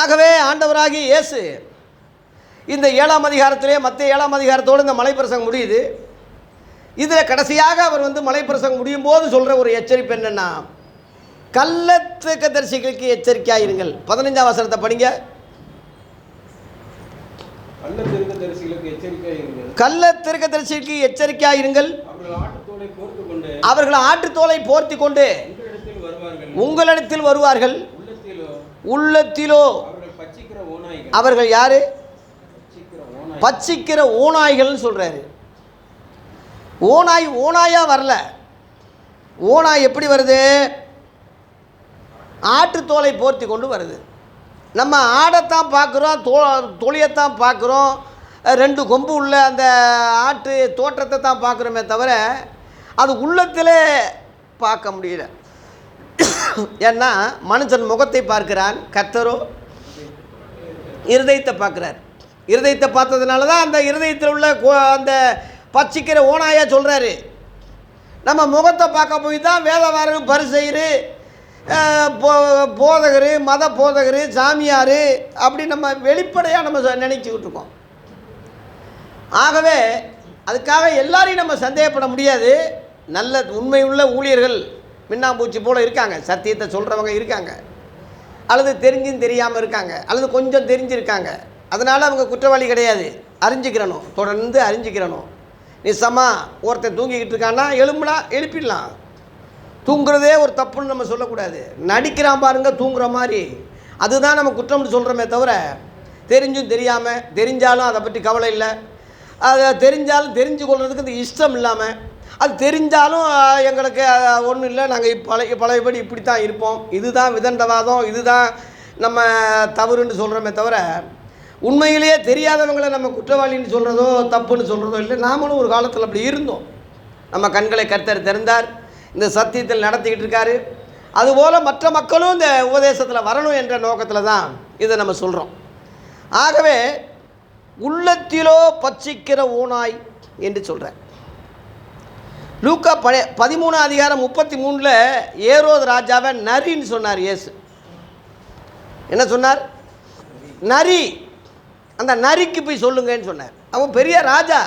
ஆகவே ஆண்டவராகிய இயேசு இந்த 7ஆம் அதிகாரத்திலே, மத்திய 7ஆம் அதிகாரத்தோடு இந்த மலைப்பிரசங்கம் முடியுது. இதில் கடைசியாக அவர் வந்து மலைப்பிரசங்கம் முடியும் போது சொல்கிற ஒரு எச்சரிப்பு என்னென்னா, கள்ளத்தீர்க்கதரிசிகளுக்கு எச்சரிக்கையாயிருங்கள். 15ஆம் வசனத்தை படிங்க. கள்ளத்தீர்க்கதரிசிகளுக்கு எச்சரிக்கையாயிருங்கள், அவர்கள் ஆட்டுத்தோலை போர்த்தி கொண்டு உங்களிடத்தில் வருவார்கள், உள்ளத்திலோ அவர்கள் யாரு? பட்சிக்கிற ஓநாய்கள்னு சொல்கிறாரு. ஓநாயா வரல. ஓநாய் எப்படி வருது? ஆட்டுத்தோலை போர்த்தி கொண்டு வருது. நம்ம ஆடைத்தான் பார்க்குறோம், தொழியத்தான் பார்க்குறோம், 2 கொம்பு உள்ள அந்த ஆட்டு தோற்றத்தை தான் பார்க்குறோமே தவிர அது உள்ளத்திலே பார்க்க முடியல. ஏன்னா மனுஷன் முகத்தை பார்க்கிறான், கர்த்தரோ இருதயத்தை பார்க்குறார். இருதயத்தை பார்த்ததுனால தான் அந்த இருதயத்தில் உள்ள அந்த பட்சிக்கிற ஓநாயாக சொல்கிறாரு. நம்ம முகத்தை பார்க்க போய் தான் வேதவாரர், பரிசேயர், போதகர், மத போதகர், சாமியார் அப்படி நம்ம வெளிப்படையாக நம்ம நினைச்சிக்கிட்டு இருக்கோம். ஆகவே அதுக்காக எல்லாரையும் நம்ம சந்தேகப்பட முடியாது. நல்ல உண்மையுள்ள ஊழியர்கள் மின்னாம்பூச்சி போல் இருக்காங்க, சத்தியத்தை சொல்கிறவங்க இருக்காங்க, அல்லது தெரிஞ்சும் தெரியாமல் இருக்காங்க, அல்லது கொஞ்சம் தெரிஞ்சிருக்காங்க. அதனால் அவங்க குற்றவாளி கிடையாது. அறிஞ்சிக்கிறணும், தொடர்ந்து அறிஞ்சிக்கிறணும். நிசமாக ஒருத்தன் தூங்கிக்கிட்டு இருக்கான்னா எழுப்பிடலாம். தூங்குறதே ஒரு தப்புன்னு நம்ம சொல்லக்கூடாது. நடிக்கிறான் பாருங்க தூங்குற மாதிரி, அதுதான் நம்ம குற்றம்னு சொல்கிறோமே தவிர, தெரிஞ்சும் தெரியாமல், தெரிஞ்சாலும் அதை பற்றி கவலை இல்லை, அதை தெரிஞ்சாலும் தெரிஞ்சு கொள்றதுக்கு இந்த இஷ்டம் இல்லாமல், அது தெரிஞ்சாலும் எங்களுக்கு ஒன்றும் இல்லை, நாங்கள் பழையபடி இப்படி தான் இருப்போம், இதுதான் விதண்டவாதம், இதுதான் நம்ம தவறுன்னு சொல்கிறோமே தவிர, உண்மையிலேயே தெரியாதவங்களை நம்ம குற்றவாளின்னு சொல்கிறதோ தப்புன்னு சொல்கிறதோ இல்லை. நாமளும் ஒரு காலத்தில் அப்படி இருந்தோம். நம்ம கண்களை கர்த்தர் திறந்தார், இந்த சத்தியத்தில் நடத்திக்கிட்டு இருக்காரு. அதுபோல் மற்ற மக்களும் இந்த உபதேசத்தில் வரணும் என்ற நோக்கத்தில் தான் இதை நம்ம சொல்கிறோம். ஆகவே உள்ளத்திலோ பட்சிக்கிற ஊனாய் என்று சொல்கிறேன். லூக்கா 13:33 ஏரோது ராஜாவை நரின்னு சொன்னார் இயேசு. என்ன சொன்னார்? நரி. அந்த நரிக்கு போய் சொல்லுங்கன்னு சொன்னார். அவன் பெரிய ராஜா,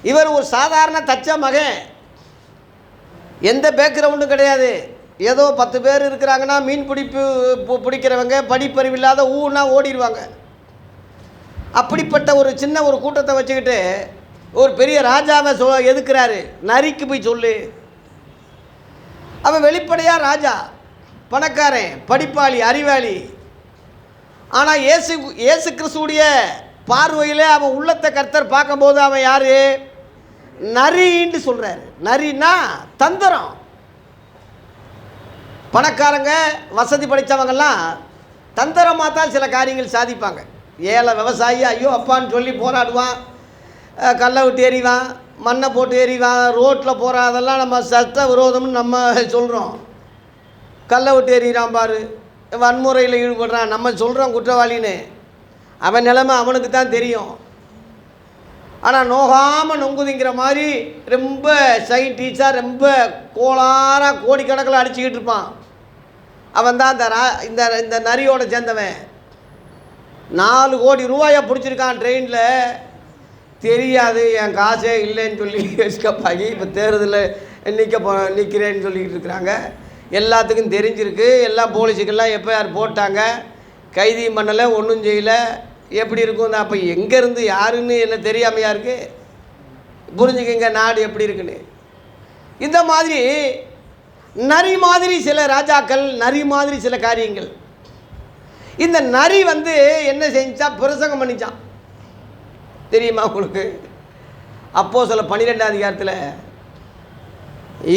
இவர் ஒரு சாதாரண தச்ச மகன், எந்த பேக்ரவுண்டும் கிடையாது. ஏதோ 10 பேர் இருக்கிறாங்கன்னா மீன் பிடிக்கிறவங்க படிப்பறிவில்லாத ஊன்னா ஓடிடுவாங்க. அப்படிப்பட்ட ஒரு சின்ன ஒரு கூட்டத்தை வச்சுக்கிட்டு ஒரு பெரிய ராஜாவை எதுக்குறாரு? நரிக்கு போய் சொல்லு. அவன் வெளிப்படையாக ராஜா, பணக்காரன், படிப்பாளி, அறிவாளி. ஆனால் இயேசு கிறிஸ்துடைய பார்வையில் அவன் உள்ளத்தை கர்த்தர் பார்க்கும்போது அவன் யார்? நரின்னு சொல்கிறார். நரின்னா தந்திரம். பணக்காரங்க, வசதி படைத்தவங்கெல்லாம் தந்திரமாக தான் சில காரியங்கள் சாதிப்பாங்க. ஏழை விவசாயி ஐயோ அப்பான்னு சொல்லி போராடுவான், கல்லை விட்டு எறிவான், மண்ணை போட்டு எறிவான், ரோட்டில் போகிறான். அதெல்லாம் நம்ம சட்ட விரோதம்னு நம்ம சொல்கிறோம். கல்லை விட்டு எறிகிறான் பாரு, வன்முறையில் ஈடுபடுறான், நம்ம சொல்கிறோம் குற்றவாளின்னு. அவன் நிலைமை அவனுக்கு தான் தெரியும். ஆனால் நோகாமல் நொங்குதிங்கிற மாதிரி ரொம்ப சயின்டிஸ்டாக ரொம்ப கோளாறாக கோடிக்கணக்கில் அடிச்சுக்கிட்டு இருப்பான். அவன் தான் இந்த இந்த நரியோட சேர்ந்தவன். 4 கோடி ரூபாயை பிடிச்சிருக்கான் ட்ரெயினில். தெரியாது, என் காசே இல்லைன்னு சொல்லி எஸ்கேப் ஆகி இப்போ தேர்தலில் நிற்கிறேன்னு சொல்லிக்கிட்டு இருக்கிறாங்க. எல்லாத்துக்கும் தெரிஞ்சிருக்கு. எல்லாம் போலீஸுக்கெல்லாம் எஃப்ஐஆர் போட்டாங்க, கைதியும் பண்ணலை, ஒன்றும் செய்யலை. எப்படி இருக்கும்? அப்போ எங்கேருந்து யாருன்னு என்ன தெரியாமையா இருக்குது? புரிஞ்சுக்கங்க நாடு எப்படி இருக்குன்னு. இந்த மாதிரி நரி மாதிரி சில ராஜாக்கள், நரி மாதிரி சில காரியங்கள். இந்த நரி என்ன செஞ்சா? பிரசங்கம் பண்ணிச்சான். தெரியுமா உங்களுக்கு? அப்போஸ்தலர் 12ஆம் அதிகாரத்தில்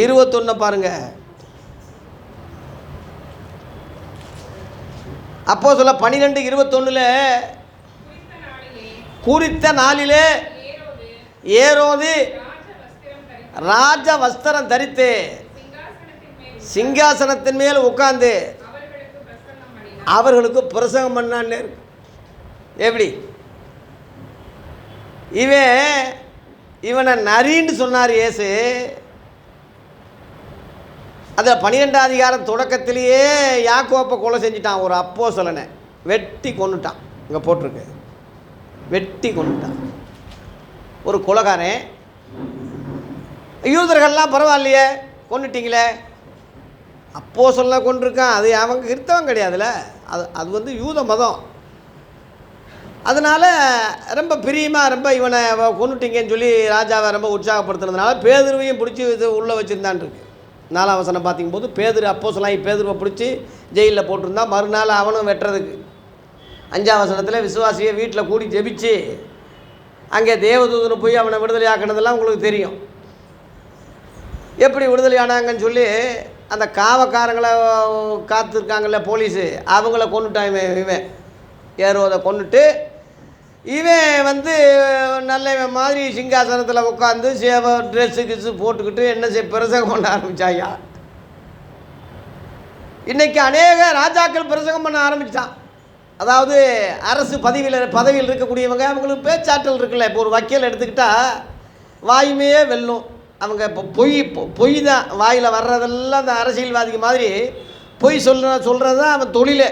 21 பாருங்க. அப்போஸ்தலர் 12:21 குறித்த நாளிலே ஏரோது ராஜ வஸ்திரம் தரித்து சிங்காசனத்தின் மேல் உட்கார்ந்து அவர்களுக்கு பிரசங்கம் பண்ணான்னு. எப்படி? இவனை நரின்னு சொன்னார் இயேசு. அதில் 12ஆம் அதிகாரம் தொடக்கத்திலேயே யாக்கோப்பை கொலை செஞ்சிட்டான். ஒரு அப்போஸ்தலனை வெட்டி கொன்னுட்டான். இங்கே போட்டிருக்கு, வெட்டி கொன்னுட்டான். ஒரு கொலைகாரன். யூதர்கள்லாம் பரவாயில்லையே, கொன்னுட்டீங்களே. அப்போஸ்தலனை கொண்டிருக்கான். அது அவங்க கிறிஸ்தவம் கிடையாதுல்ல, அது யூத மதம். அதனால் ரொம்ப பிரியமாக ரொம்ப இவனை கொன்னுட்டீங்கன்னு சொல்லி ராஜாவை ரொம்ப உற்சாகப்படுத்துனதுனால பேதுருவையும் பிடிச்சி உள்ளே வச்சுருந்தான் இருக்கு. 4ஆம் வசனம் பார்த்திங்கும்போது பேதுரு அப்போஸ்தலனாகிய பேதுருவை பிடிச்சி ஜெயிலில் போட்டிருந்தான். மறுநாள் அவனும் வெட்டுறதுக்கு. 5ஆம் வசனத்தில் விசுவாசியை வீட்டில் கூடி ஜெபிச்சு அங்கே தேவதூதனை போய் அவனை விடுதலை ஆக்கினதெல்லாம் உங்களுக்கு தெரியும். எப்படி விடுதலை ஆனாங்கன்னு சொல்லி அந்த காவக்காரங்களை காத்திருக்காங்கல்ல போலீஸு, அவங்கள கொண்டுட்டான் இவன் ஏரோதை கொண்டுட்டு. இவன் நல்லவன் மாதிரி சிங்காசனத்தில் உட்காந்து சேவை ட்ரெஸ்ஸு கிஸ்ஸு போட்டுக்கிட்டு என்ன பிரசங்கம் பண்ண ஆரம்பித்தாயா. இன்றைக்கி அநேக ராஜாக்கள் பிரசங்கம் பண்ண ஆரம்பித்தான். அதாவது அரசு பதவியில் இருக்கக்கூடியவங்க, அவங்களுக்கு பேச்சாற்றல் இருக்குல்ல. இப்போ ஒரு வக்கீல் எடுத்துக்கிட்டால் வாயுமையே வெல்லும். அவங்க இப்போ பொய் தான் வாயில் வர்றதெல்லாம் அந்த அரசியல்வாதிக்கு மாதிரி பொய் சொல்கிறது தான் அவன் தொழிலே.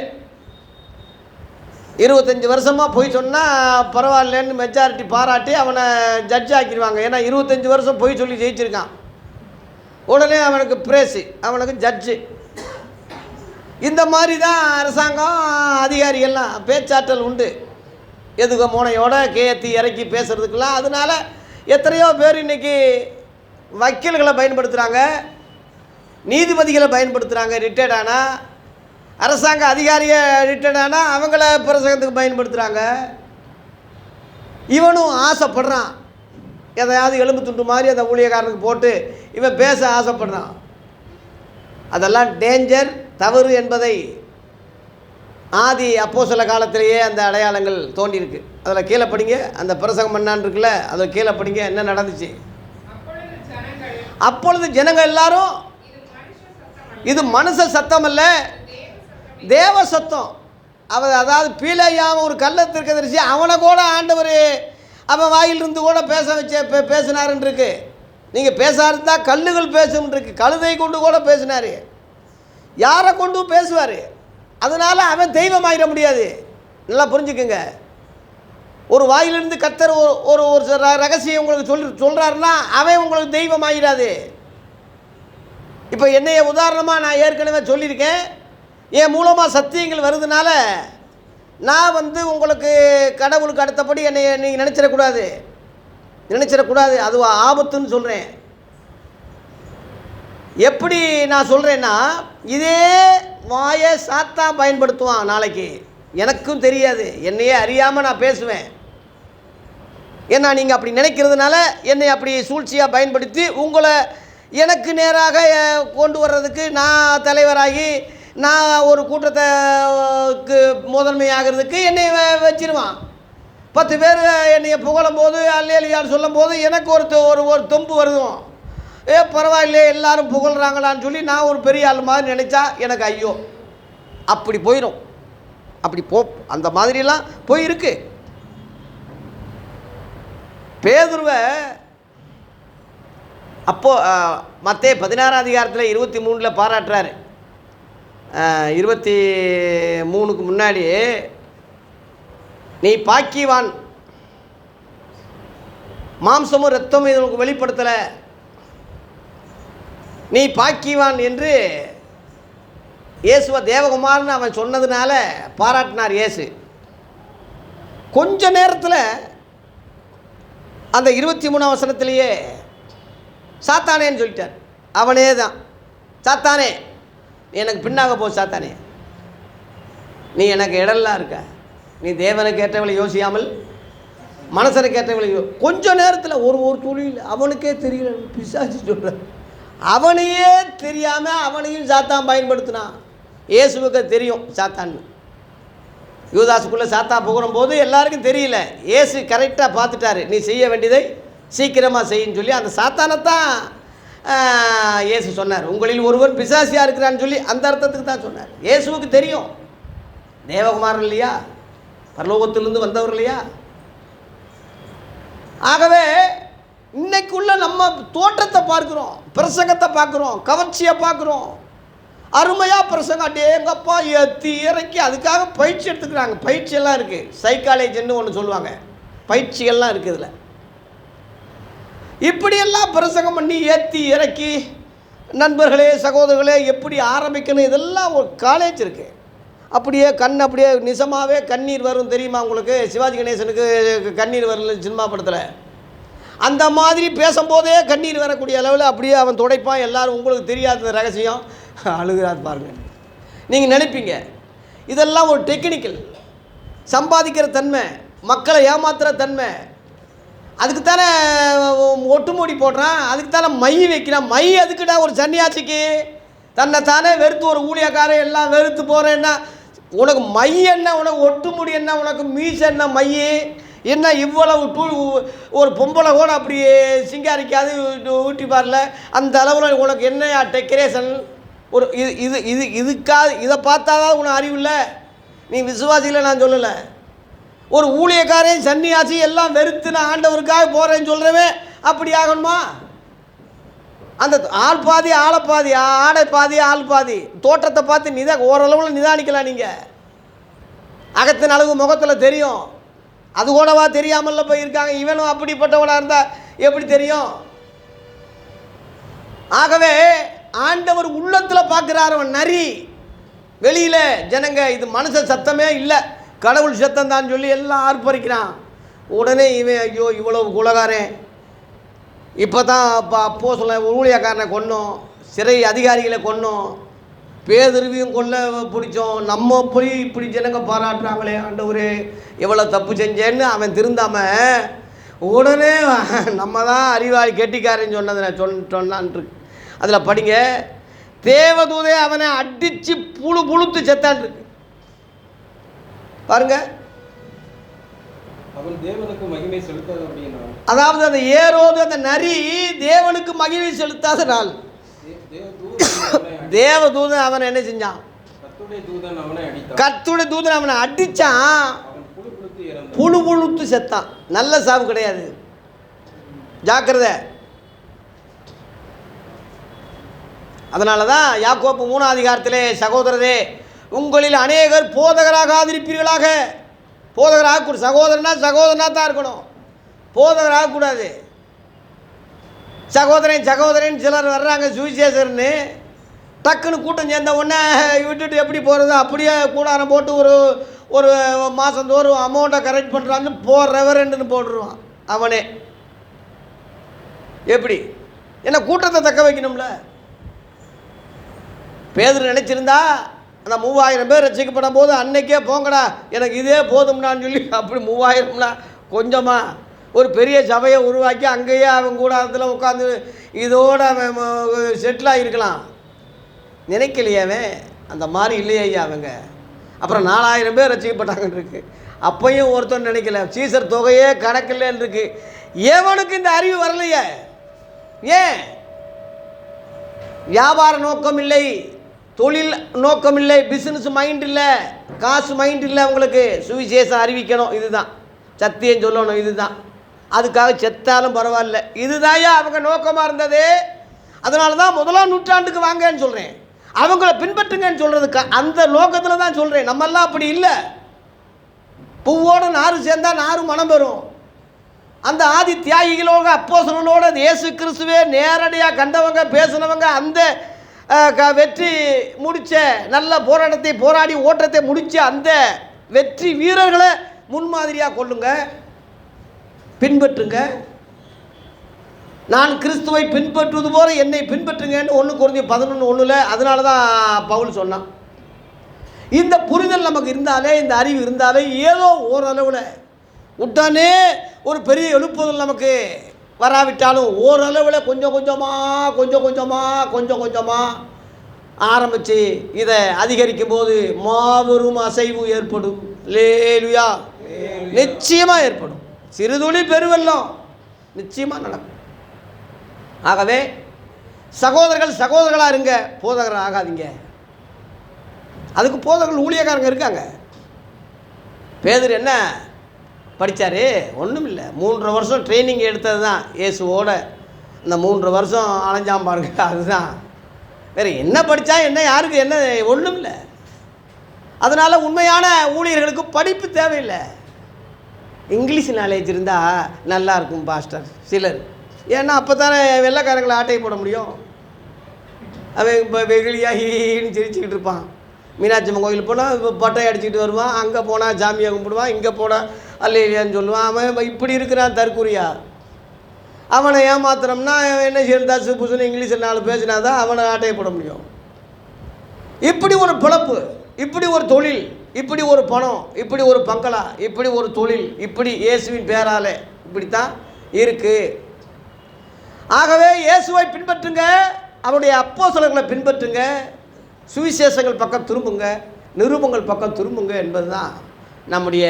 25 வருஷமாக பொய் சொன்னால் பரவாயில்லன்னு மெஜாரிட்டி பாராட்டி அவனை ஜட்ஜ் ஆக்கிடுவாங்க. ஏன்னா 25 வருஷம் பொய் சொல்லி ஜெயிச்சிருக்கான். உடனே அவனுக்கு பிரேஸு, அவனுக்கு ஜட்ஜு. இந்த மாதிரி தான் அரசாங்கம் அதிகாரிகள்லாம் பேச்சாற்றல் உண்டு. எதுக்கு மோனையோட கேத்தி இறக்கி பேசுகிறதுக்கெல்லாம். அதனால் எத்தனையோ பேர் இன்றைக்கி வக்கீல்களை பயன்படுத்துகிறாங்க, நீதிபதிகளை பயன்படுத்துகிறாங்க. ரிட்டையர்ட் ஆனால் அரசாங்க அதிகாரியை ரிட்டையர்ட் ஆனால் அவங்கள பிரசங்கத்துக்கு பயன்படுத்துகிறாங்க. இவனும் ஆசைப்படுறான், எதையாவது எலும்பு துண்டு மாதிரி அந்த ஊழியக்காரனுக்கு போட்டு இவன் பேச ஆசைப்படுறான். அதெல்லாம் டேஞ்சர், தவறு என்பதை ஆதி அப்போஸ்தல காலத்திலேயே அந்த அடையாளங்கள் தோன்றியிருக்கு. அதில் கீழே படிங்க, அந்த பிரசங்கம் பண்ணான்னு இருக்குல்ல, அதில் கீழே படிங்க என்ன நடந்துச்சு. அப்பொழுது ஜனங்கள் எல்லாரும், இது மனுஷ சத்தம் அல்ல, தேவ சத்தம். அதாவது பீலையாம ஒரு கள்ளத்திற்கு தரிசி அவனை கூட ஆண்டவர் அவன் வாயிலிருந்து கூட பேசினாருன்னு இருக்கு. நீங்கள் பேசாருந்தா கல்லுகள் பேசும் இருக்கு. கழுதை கொண்டு கூட பேசினார். யாரை கொண்டு பேசுவார். அதனால் அவன் தெய்வமாயிட முடியாது. நல்லா புரிஞ்சுக்குங்க. ஒரு வாயிலிருந்து கர்த்தர் ஒரு ஒரு ரகசியம் உங்களுக்கு சொல்கிறாருன்னா அவன் உங்களுக்கு தெய்வமாயிடாது. இப்போ என்னைய உதாரணமாக நான் ஏற்கனவே சொல்லியிருக்கேன். என் மூலமாக சத்தியங்கள் வருதுனால நான் உங்களுக்கு கடவுளுக்கு அடுத்தபடி என்னை நீங்கள் நினச்சிடக்கூடாது. அது ஆபத்துன்னு சொல்கிறேன். எப்படி நான் சொல்கிறேன்னா, இதே வாயை சாத்தான் பயன்படுத்துவான் நாளைக்கு. எனக்கும் தெரியாது, என்னையே அறியாமல் நான் பேசுவேன். ஏன்னா நீங்கள் அப்படி நினைக்கிறதுனால என்னை அப்படி சூழ்ச்சியாக பயன்படுத்தி உங்களை எனக்கு நேராக கொண்டு வர்றதுக்கு, நான் தலைவராகி நான் ஒரு கூட்டத்துக்கு முதன்மையாகிறதுக்கு என்னை வச்சிருவான். 10 பேர் என்னைய புகழும் போது அல்லேலியான்னு சொல்லும் போது எனக்கு ஒரு தொம்பு வருதும். பரவாயில்லையே எல்லாரும் புகழ்கிறாங்களான்னு சொல்லி நான் ஒரு பெரிய ஆள் மாதிரி நினச்சா எனக்கு ஐயோ, அப்படி போயிடும். அப்படி அந்த மாதிரிலாம் போயிருக்கு. பேதுருவை அப்போது மத்தேயு 16ஆம் அதிகாரத்தில் 23 பாராட்டுறாரு. 23க்கு முன்னாடி, நீ பாக்கிவான், மாம்சமும் இரத்தமும் இதற்கு வெளிப்படுத்தலை, நீ பாக்கிவான் என்று இயேசுவை தேவகுமார்னு அவன் சொன்னதுனால பாராட்டினார் இயேசு. கொஞ்ச நேரத்தில் அந்த 23ஆம் வசனத்திலேயே சாத்தானேன்னு சொல்லிட்டார். அவனே தான், சாத்தானே எனக்கு பின்னாக போ, சாத்தானே நீ எனக்கு இடல்லாம் இருக்க, நீ தேவனுக்கு ஏற்றவளை யோசியாமல் மனசனுக்கு ஏற்றவளை கொஞ்ச நேரத்தில் ஒரு தொழில் அவனுக்கே தெரியல, பிசாசு சொல்கிற அவனையே தெரியாமல் அவனையும் சாத்தான் பயன்படுத்தினான். இயேசுவுக்கு தெரியும் சாத்தான்னு. யூதாசுக்குள்ளே சாத்தான் புகழும் போது எல்லாருக்கும் தெரியல. இயேசு கரெக்டாக பார்த்துட்டாரு, நீ செய்ய வேண்டியதை சீக்கிரமாக செய்யின்னு சொல்லி அந்த சாத்தானைத்தான் இயேசு சொன்னார். உங்களில் ஒருவர் பிசாசியாக இருக்கிறான்னு சொல்லி அந்த அர்த்தத்துக்கு தான் சொன்னார். இயேசுவுக்கு தெரியும், தேவகுமாரன் இல்லையா, பரலோகத்திலிருந்து வந்தவர் இல்லையா. ஆகவே இன்னைக்குள்ள நம்ம தோற்றத்தை பார்க்குறோம், பிரசங்கத்தை பார்க்குறோம், கவர்ச்சியை பார்க்குறோம், அருமையாக பிரசங்கம் அடேங்கப்பா ஏற்றி இறக்கி அதுக்காக பயிற்சி எடுத்துக்கிறாங்க. பயிற்சியெல்லாம் இருக்குது, சைக்காலஜின்னு ஒன்று சொல்லுவாங்க, பயிற்சிகள்லாம் இருக்குது. இதில் இப்படியெல்லாம் பிரசங்கம் பண்ணி ஏற்றி இறக்கி நண்பர்களே சகோதரர்களே எப்படி ஆரம்பிக்கணும், இதெல்லாம் ஒரு காலேஜ் இருக்குது. அப்படியே அப்படியே நிஜமாகவே கண்ணீர் வரும் தெரியுமா உங்களுக்கு? சிவாஜி கணேசனுக்கு கண்ணீர் வரல சினிமா படத்தில், அந்த மாதிரி பேசும்போதே கண்ணீர் வரக்கூடிய அளவில் அப்படியே அவன் துடைப்பான். எல்லோரும் உங்களுக்கு தெரியாத ரகசியம் அழுகிறாது பாருங்கள். நீங்கள் நினைப்பீங்க இதெல்லாம் ஒரு டெக்னிக்கல், சம்பாதிக்கிற தன்மை, மக்களை ஏமாத்துகிற தன்மை. அதுக்கு தானே ஒட்டுமூடி போடுறான், அதுக்கு தானே மை வைக்கிறான். மை அதுக்குடா ஒரு சன்னியாசிக்கு தன்னை தானே வெறுத்து ஒரு ஊழியக்காரன் எல்லாம் வெறுத்து போகிறேன்னா உனக்கு மை என்ன, உனக்கு ஒட்டுமுடி என்ன, உனக்கு மீச என்ன, மை என்ன இவ்வளவு ஒரு பொம்பளை கூட அப்படி சிங்காரிக்காது ஊட்டி பாரல அந்த அளவில் உனக்கு என்ன டெக்கரேஷன் ஒரு இதுக்காக இதை பார்த்தாதான் உனக்கு அறிவு இல்லை. நீ விசுவாசியில் நான் சொல்லலை. ஒரு ஊழியக்காரையும் சன்னியாசி எல்லாம் வெறுத்து நான் ஆண்டவருக்காக போகிறேன்னு சொல்கிறவே அப்படி ஆகணுமா? அந்த ஆள் பாதி ஆளை பாதி, ஆடை பாதி ஆள் பாதி. தோற்றத்தை பார்த்து ஓரளவில் நிதானிக்கலாம். நீங்கள் அகத்தின் அளவு முகத்தில் தெரியும். அது கூடவா தெரியாமல்ல போயிருக்காங்க. இவனும் அப்படிப்பட்டவனாக இருந்தால் எப்படி தெரியும்? ஆகவே ஆண்டவர் உள்ளத்தில் பார்க்குறார். அவன் நரி, வெளியில் ஜனங்க இது மனுஷ சத்தமே இல்லை, கடவுள் சத்தம் தான் சொல்லி எல்லாம் ஆர்ப்பரிக்கிறான். உடனே இவன் ஐயோ இவ்வளவு குலகாரன், இப்போ தான் அப்போ சொல்ல ஊழியக்காரனை கொன்னோம், சிறை அதிகாரிகளை கொன்னோம், பேதுருவியும் கொல்ல பிடிச்சோம், நம்ம போய் இப்படி ஜனங்க பாராட்டுறாங்களே ஆண்டவரே எவ்வளோ தப்பு செஞ்சேன்னு அவன் திருந்தாமல் உடனே நம்ம தான் அறிவாளி கெட்டிக்காரன்னு சொன்னதை சொன்னான். அதில் படிங்க, தேவதூதே அவனை அடித்து புழுத்து செத்தான் இருக்கு பாருங்க. அவன் தேவனுக்கு மகிமை செலுத்தாத அப்படின்னா, அதாவது அந்த ஏரோது அந்த நரி தேவனுக்கு மகிமை செலுத்தாத நாள். தேவதூதன் அவனை என்ன செஞ்சான்? கர்த்தருடைய தூதன் அவனை அடிச்சான், புழுத்து செத்தான். நல்ல சாவு கிடையாது, ஜாக்கிரதை. அதனால தான் யாக்கோப்பு 3ஆம் அதிகாரத்திலே, சகோதரரே உங்களில் அநேகர் போதகராகாதிருப்பீர்களாக. போதகராக சகோதரனா தான் இருக்கணும், போதகராக கூடாது. சகோதரன் சிலர் வர்றாங்க சுவிசேஷர்னு, டக்குன்னு கூட்டம் சேர்ந்த உடனே விட்டுட்டு எப்படி போகிறது, அப்படியே கூடாரம் போட்டு ஒரு மாதந்தோறும் அமௌண்ட்டை கரெக்ட் பண்ணுறான்னு ரெவரண்டுன்னு போட்டுருவான் அவனே. எப்படி? ஏன்னா கூட்டத்தை தக்க வைக்கணும்ல. பேதுரு நினச்சிருந்தா அந்த 3000 பேர் ரசிக்கப்படும் போது அன்னைக்கே போங்கடா எனக்கு இதே போதும்னான்னு சொல்லி அப்படி 3000ம்னா கொஞ்சமாக ஒரு பெரிய சபையை உருவாக்கி அங்கேயே அவன் கூடாரத்தில் உட்காந்து இதோடு அவன் செட்டில் ஆகிருக்கலாம். நினைக்கலையே அவன், அந்த மாதிரி இல்லையே ஐயா அவங்க. அப்புறம் 4000 பேர் ரசிக்கப்பட்டாங்கன்னு இருக்கு. அப்பையும் ஒருத்தர் நினைக்கல, சீசர் தொகையே கணக்கில்லைன்னு இருக்கு. எவனுக்கு இந்த அறிவு வரலையே? ஏன்? வியாபார நோக்கம் இல்லை, தொழில் நோக்கம் இல்லை, பிஸ்னஸ் மைண்ட் இல்லை, காசு மைண்ட் இல்லை. உங்களுக்கு சுவிசேஷம் அறிவிக்கணும், இதுதான் சத்தியம் சொல்லணும், இதுதான். அதுக்காக செத்தாலும் பரவாயில்ல, இதுதாயா அவங்க நோக்கமாக இருந்தது. அதனால தான் 1ஆம் நூற்றாண்டுக்கு வாங்கன்னு சொல்கிறேன், அவங்கள பின்பற்றுங்கன்னு சொல்கிறதுக்கு அந்த நோக்கத்தில் தான் சொல்கிறேன். நம்மெல்லாம் அப்படி இல்லை. பூவோடு நாறு சேர்ந்தால் நாறு மனம் பெறும். அந்த ஆதி தியாகிகளோட அப்போஸ்தலர்களோட இயேசு கிறிஸ்துவே நேரடியாக கண்டவங்க பேசினவங்க, அந்த வெற்றி முடித்த நல்ல போராட்டத்தை போராடி ஓட்டத்தை முடித்த அந்த வெற்றி வீரர்களை முன்மாதிரியாக கொள்ளுங்க, பின்பற்றுங்க. நான் கிறிஸ்துவை பின்பற்றுவது போல என்னை பின்பற்றுங்கன்னு 1 கொரிந்தியர் 11:1. அதனால தான் பவுல் சொன்னான். இந்த புரிதல் நமக்கு இருந்தாலே, இந்த அறிவு இருந்தாலே, ஏதோ ஓரளவில் உடனே ஒரு பெரிய எழுப்புதல் நமக்கு வராவிட்டாலும் ஓரளவில் கொஞ்சம் கொஞ்சமாக ஆரம்பித்து இதை அதிகரிக்கும் போது மாபெரும் அசைவு ஏற்படும். லேலுயா, நிச்சயமாக ஏற்படும். சிறுதுளி பெருவெல்லம் நிச்சயமாக நடக்கும். ஆகவே சகோதரர்களாக இருங்க, போதகர்கள் ஆகாதீங்க. அதுக்கு போதகர்கள் ஊழியக்காரங்க இருக்காங்க. பேதுரு என்ன படித்தார்? ஒன்றும் இல்லை, 3 வருஷம் ட்ரைனிங் எடுத்தது தான் இயேசுவோட. இந்த 3 வருஷம் அலைஞ்சாம் பாருங்க, அதுதான். வேறு என்ன படித்தா என்ன, யாருக்கு என்ன, ஒன்றும் இல்லை. அதனால் உண்மையான ஊழியர்களுக்கு படிப்பு தேவையில்லை. இங்கிலீஷ் நாலேஜ் இருந்தால் நல்லாயிருக்கும் பாஸ்டர் சிலர். ஏன்னா அப்போ தானே வெள்ளைக்காரங்களை ஆட்டையை போட முடியும். அவன் இப்போ வெகுளியாகின்னு சிரிச்சுக்கிட்டு இருப்பான். மீனாட்சி அம்மன் கோயிலுக்கு போனால் இப்போ பட்டை அடிச்சுக்கிட்டு வருவான், அங்கே போனால் சாமியை கும்பிடுவான், இங்கே போனால் அல்லையான்னு சொல்லுவான். அவன் இப்படி இருக்கிறான் தற்கூரியா. அவனை ஏமாத்தினோம்னா என்ன செய்யறதா, புதுசுன்னு இங்கிலீஷில் 4 பேசினா தான் அவனை ஆட்டையை போட முடியும். இப்படி ஒரு பிழப்பு, இப்படி ஒரு தொழில், இப்படி ஒரு பணம், இப்படி ஒரு பங்களா, இப்படி ஒரு தொழில், இப்படி இயேசுவின் பேராலே இப்படித்தான் இருக்குது. ஆகவே இயேசுவை பின்பற்றுங்க, அவருடைய அப்போஸ்தலர்களை பின்பற்றுங்க, சுவிசேஷங்கள் பக்கம் திரும்புங்க, நிருபங்கள் பக்கம் திரும்புங்க என்பது தான் நம்முடைய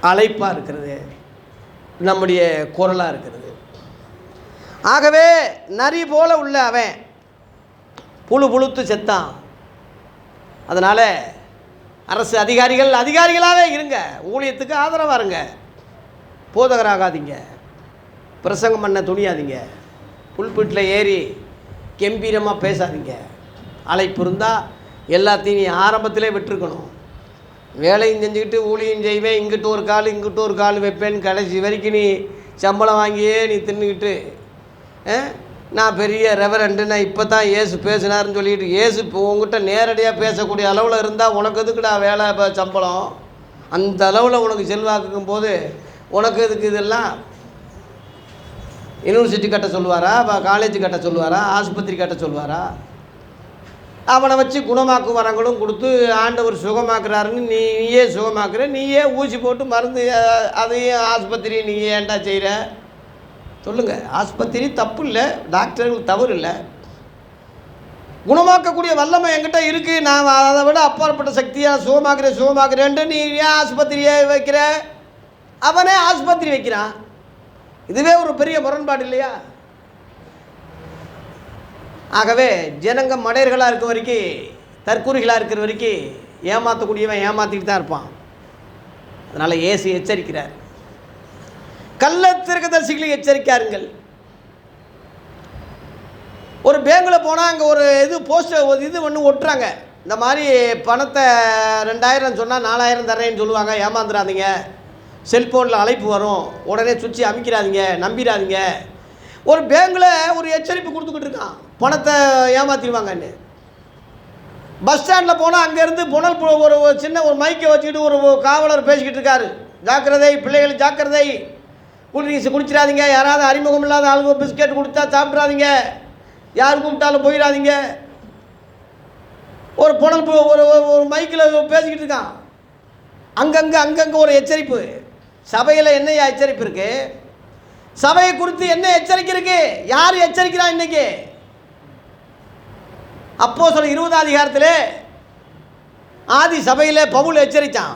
அழைப்பாக இருக்கிறது, நம்முடைய குரலாக இருக்கிறது. ஆகவே நரி போல உள்ள அவன் புழுத்து செத்தான். அதனால் அரசு அதிகாரிகளாகவே இருங்க, ஊழியத்துக்கு ஆதரவாக இருங்க, போதகராகாதீங்க, பிரசங்கம் பண்ண துணியாதீங்க. புல்பிட்டில் ஏறி கம்பீரமாக பேசாதீங்க. அழைப்பு இருந்தால் எல்லாத்தையும் நீ ஆரம்பத்திலே விட்டுருக்கணும். வேலையும் செஞ்சுக்கிட்டு ஊழியம் செய்வேன், இங்கிட்டு ஒரு கால் இங்கிட்டு ஒரு கால் வைப்பேன்னு கடைசி வரைக்கும் நீ சம்பளம் வாங்கியே நீ தின்னுக்கிட்டு நான் பெரிய ரெவரண்டு, நான் இப்போ தான் ஏசு பேசினாருன்னு சொல்லிட்டு ஏசு இப்போ உங்ககிட்ட நேரடியாக பேசக்கூடிய அளவில் இருந்தால் உனக்கு எதுக்குடா வேலை சம்பளம்? அந்த அளவில் உனக்கு செல்வாக்குக்கும் போது உனக்கு எதுக்கு இதெல்லாம்? யூனிவர்சிட்டி கட்ட சொல்லுவாரா, காலேஜ் கட்ட சொல்லுவாரா, ஆஸ்பத்திரி கட்ட சொல்லுவாரா? அவனை வச்சு குணமாக்கு வரங்களும் கொடுத்து ஆண்டவர் சுகமாக்குறாருன்னு நீயே சுகமாக்குற, நீயே ஊசி போட்டு மருந்து அதையும் ஆஸ்பத்திரி நீ ஏன்டா செய்கிற? சொல்லுங்கள். ஆஸ்பத்திரி தப்பு இல்லை, டாக்டர்கள் தவறு இல்லை. குணமாக்கக்கூடிய வல்லமை என்கிட்ட இருக்குது, நான் அதை விட அப்பாற்பட்ட சக்தியாக சுகமாக்குறேன்ட்டு நீ ஏன் ஆஸ்பத்திரியை வைக்கிற? அவனே ஆஸ்பத்திரி வைக்கிறான். இதுவே ஒரு பெரிய முரண்பாடு இல்லையா? ஆகவே ஜனங்க மடையர்களாக இருக்க வரைக்கும், தற்கூறிகளாக இருக்கிற வரைக்கும் ஏமாற்றக்கூடியவன் ஏமாற்றிட்டு தான் இருப்பான். அதனால் இயேசு எச்சரிக்கிறார். கள்ள தீர்க்கதரிசிகளை எச்சரிக்காருங்கள். ஒரு பேங்கில் போனால் அங்கே ஒரு போஸ்டர் ஒன்று ஒட்டுறாங்க, இந்த மாதிரி பணத்தை 2000 சொன்னால் 4000 தரேன்னு சொல்லுவாங்க, ஏமாந்துடாதீங்க. செல்ஃபோனில் அழைப்பு வரும், உடனே சுவிட்சை அமைக்கிறாதீங்க, நம்பிடாதீங்க. ஒரு பேங்கில் ஒரு எச்சரிப்பு கொடுத்துக்கிட்டு இருக்கான், பணத்தை ஏமாற்றிடுவாங்கன்னு. பஸ் ஸ்டாண்டில் போனால் அங்கேருந்து புனல் ஒரு சின்ன ஒரு மைக்கை வச்சுக்கிட்டு ஒரு காவலர் பேசிக்கிட்டு இருக்காரு, ஜாக்கிரதை பிள்ளைகள் ஜாக்கிரதை, கூல்ட்ரிங்க்ஸ் குடிச்சிடாதீங்க, யாராவது அறிமுகம் இல்லாத ஆளுங்க பிஸ்கெட் கொடுத்தா சாப்பிட்றாதீங்க, யார் கூப்பிட்டாலும் போயிடாதீங்க. ஒரு புனல் ஒரு மைக்கில் பேசிக்கிட்டு இருக்கான். அங்கங்கே ஒரு எச்சரிப்பு. சபையில் என்ன எச்சரிப்பு இருக்குது? சபையை குறித்து என்ன எச்சரிக்கை இருக்கு? யார் எச்சரிக்கிறா இன்னைக்கு? அப்போஸ்தலர் 20 அதிகாரத்தில் ஆதி சபையில் பவுல் எச்சரித்தான்.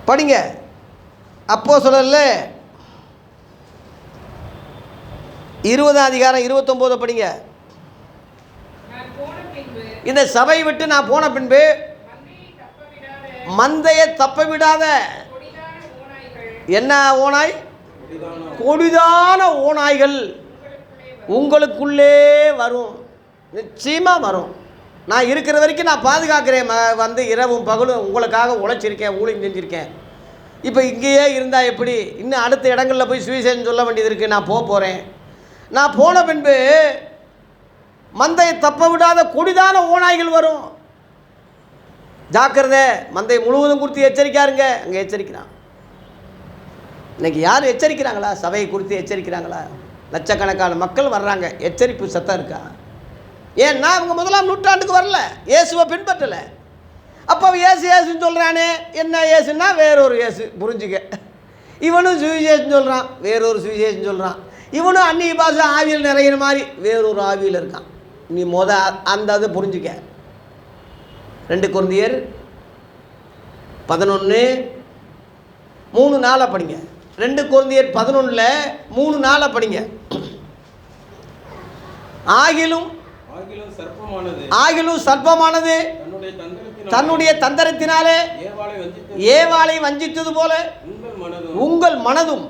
படிங்க. அப்போஸ்தலர்ல 20 அதிகாரம் 29 படிங்க. இந்த சபையை விட்டு நான் போன பின்பு மந்தையை தப்ப விடாத என்ன ஓனாய்? கொடிதான ஓநாய்கள் உங்களுக்குள்ளே வரும். நிச்சயமாக வரும். நான் இருக்கிற வரைக்கும் நான் பாதுகாக்கிறேன். இரவும் பகலும் உங்களுக்காக உழைச்சிருக்கேன், ஊழியம் செஞ்சுருக்கேன். இப்போ இங்கேயே இருந்தால் எப்படி? இன்னும் அடுத்த இடங்களில் போய் சுவிசேஷம் சொல்ல வேண்டியது இருக்குது. நான் போகிறேன். நான் போன பின்பு மந்தையை தப்ப விடாத கொடிதான ஓநாய்கள் வரும். ஜாக்கிரதை. மந்தை முழுவதும் குறித்து எச்சரிக்காருங்க. அங்கே எச்சரிக்கிறான். இன்றைக்கி யார் எச்சரிக்கிறாங்களா? சபையை குறித்து எச்சரிக்கிறாங்களா? லட்சக்கணக்கான மக்கள் வர்றாங்க, எச்சரிப்பு சத்தம் இருக்கா? ஏன்னா அவங்க 1ஆம் நூற்றாண்டுக்கு வரல, இயேசுவை பின்பற்றலை. அப்போ ஏசுன்னு சொல்கிறானே, என்ன ஏசுன்னா வேறொரு ஏசு, புரிஞ்சுக்க. இவனும் சுவிசேஷம் சொல்கிறான், வேறொரு சுவிசேஷம் சொல்கிறான். இவனும் அந்நிய பாஷை ஆவியில் நிறைகிற மாதிரி வேறொரு ஆவியில் இருக்கான். நீ அந்த அதை புரிஞ்சுக்க. 2 கொரிந்தியர் 11:3 படிங்க. 2 கொரிந்தியர் 11:3 படிங்க. ஆகிலும் சர்ப்பமானது தன்னுடைய தந்திரத்தினாலே ஏவாளை வஞ்சித்தது போல உங்கள் மனதும்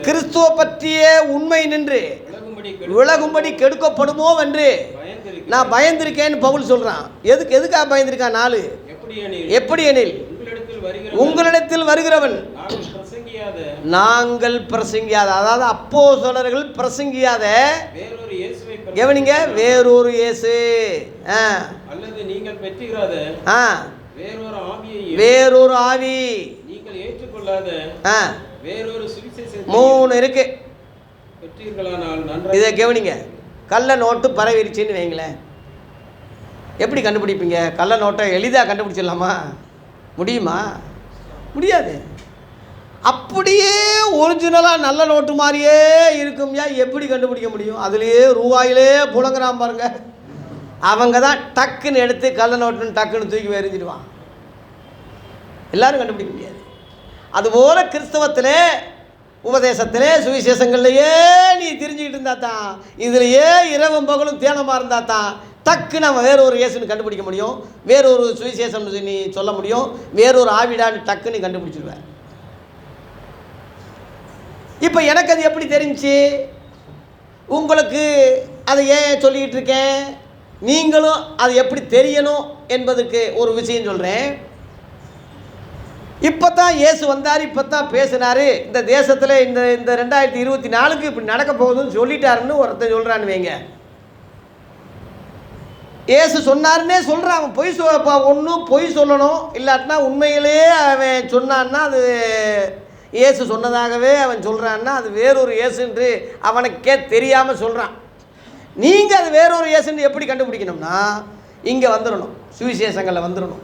கிறிஸ்துவ பற்றிய உண்மை நின்று விலகும்படி கெடுக்கப்படுமோ என்று நான் பயந்திருக்கேன்னு பவுல் சொல்றான். எதுக்காக பயந்திருக்கான்? 4 எப்படி எனில் உங்களிடத்தில் வருகிறவன் நாங்கள் பிரசங்கியாத, அதாவது அப்போஸ்தலர்கள் பிரசங்கியாத கவனிங்க, வேறொரு இயேசு, அல்லது நீங்கள் பெற்றுகிறாத வேறொரு ஆவி, நீங்கள் ஏற்றுக்கொள்ளாத வேறொரு சுவிசேஷம் 3 இருக்கு. பெற்றீர்களானால் இதை கவனிங்க. கள்ள நோட்டு பரவிருச்சுன்னு வைங்களேன், எப்படி கண்டுபிடிப்பீங்க? கள்ள நோட்டை எளிதாக கண்டுபிடிச்சிடலாமா? முடியுமா? முடியாது. அப்படியே ஒரிஜினலாக நல்ல நோட்டு மாதிரியே இருக்கும்யா, எப்படி கண்டுபிடிக்க முடியும்? அதுலேயே ரூபாயிலே புழங்குறான் பாருங்க, அவங்க தான் டக்குன்னு எடுத்து கள்ள நோட்டுன்னு டக்குன்னு தூக்கி எறிஞ்சிடுவான். எல்லாரும் கண்டுபிடிக்க முடியாது. அதுபோல் கிறிஸ்தவத்திலே, உபதேசத்திலே, சுவிசேஷங்கள்லையே நீ தெரிஞ்சுக்கிட்டு இருந்தா தான், இதுலையே இரவும் பகலும் தியானமாக இருந்தால் தான் டக்கு நம்ம வேறொரு இயேசுன்னு கண்டுபிடிக்க முடியும், வேறொரு சுவிசேஷம் நீ சொல்ல முடியும், வேறொரு ஆவிடான்னு டக்குன்னு கண்டுபிடிச்சிடுவேன். இப்போ எனக்கு அது எப்படி தெரிஞ்சுச்சு? உங்களுக்கு அதை ஏன் சொல்லிக்கிட்டு இருக்கேன்? நீங்களும் அது எப்படி தெரியணும் என்பதுக்கு ஒரு விஷயம் சொல்கிறேன். இப்போ தான் இயேசு வந்தார், இப்போ தான் பேசினார், இந்த தேசத்தில் இந்த 2024க்கு இப்படி நடக்க போகுதுன்னு சொல்லிட்டாருன்னு ஒருத்தன் சொல்கிறான்னு வைங்க. இயேசு சொன்னாருன்னே சொல்கிறான். அவன் ஒன்றும் பொய் சொல்லணும், இல்லாட்டினா உண்மையிலேயே அவன் சொன்னான்னா அது இயேசு சொன்னதாகவே அவன் சொல்கிறான்னா அது வேறொரு இயேசுன்று அவனுக்கே தெரியாமல் சொல்கிறான். நீங்கள் அது வேறொரு இயேசுன்னு எப்படி கண்டுபிடிக்கணும்னா இங்கே வந்துடணும், சுவிசேஷங்களில் வந்துடணும்.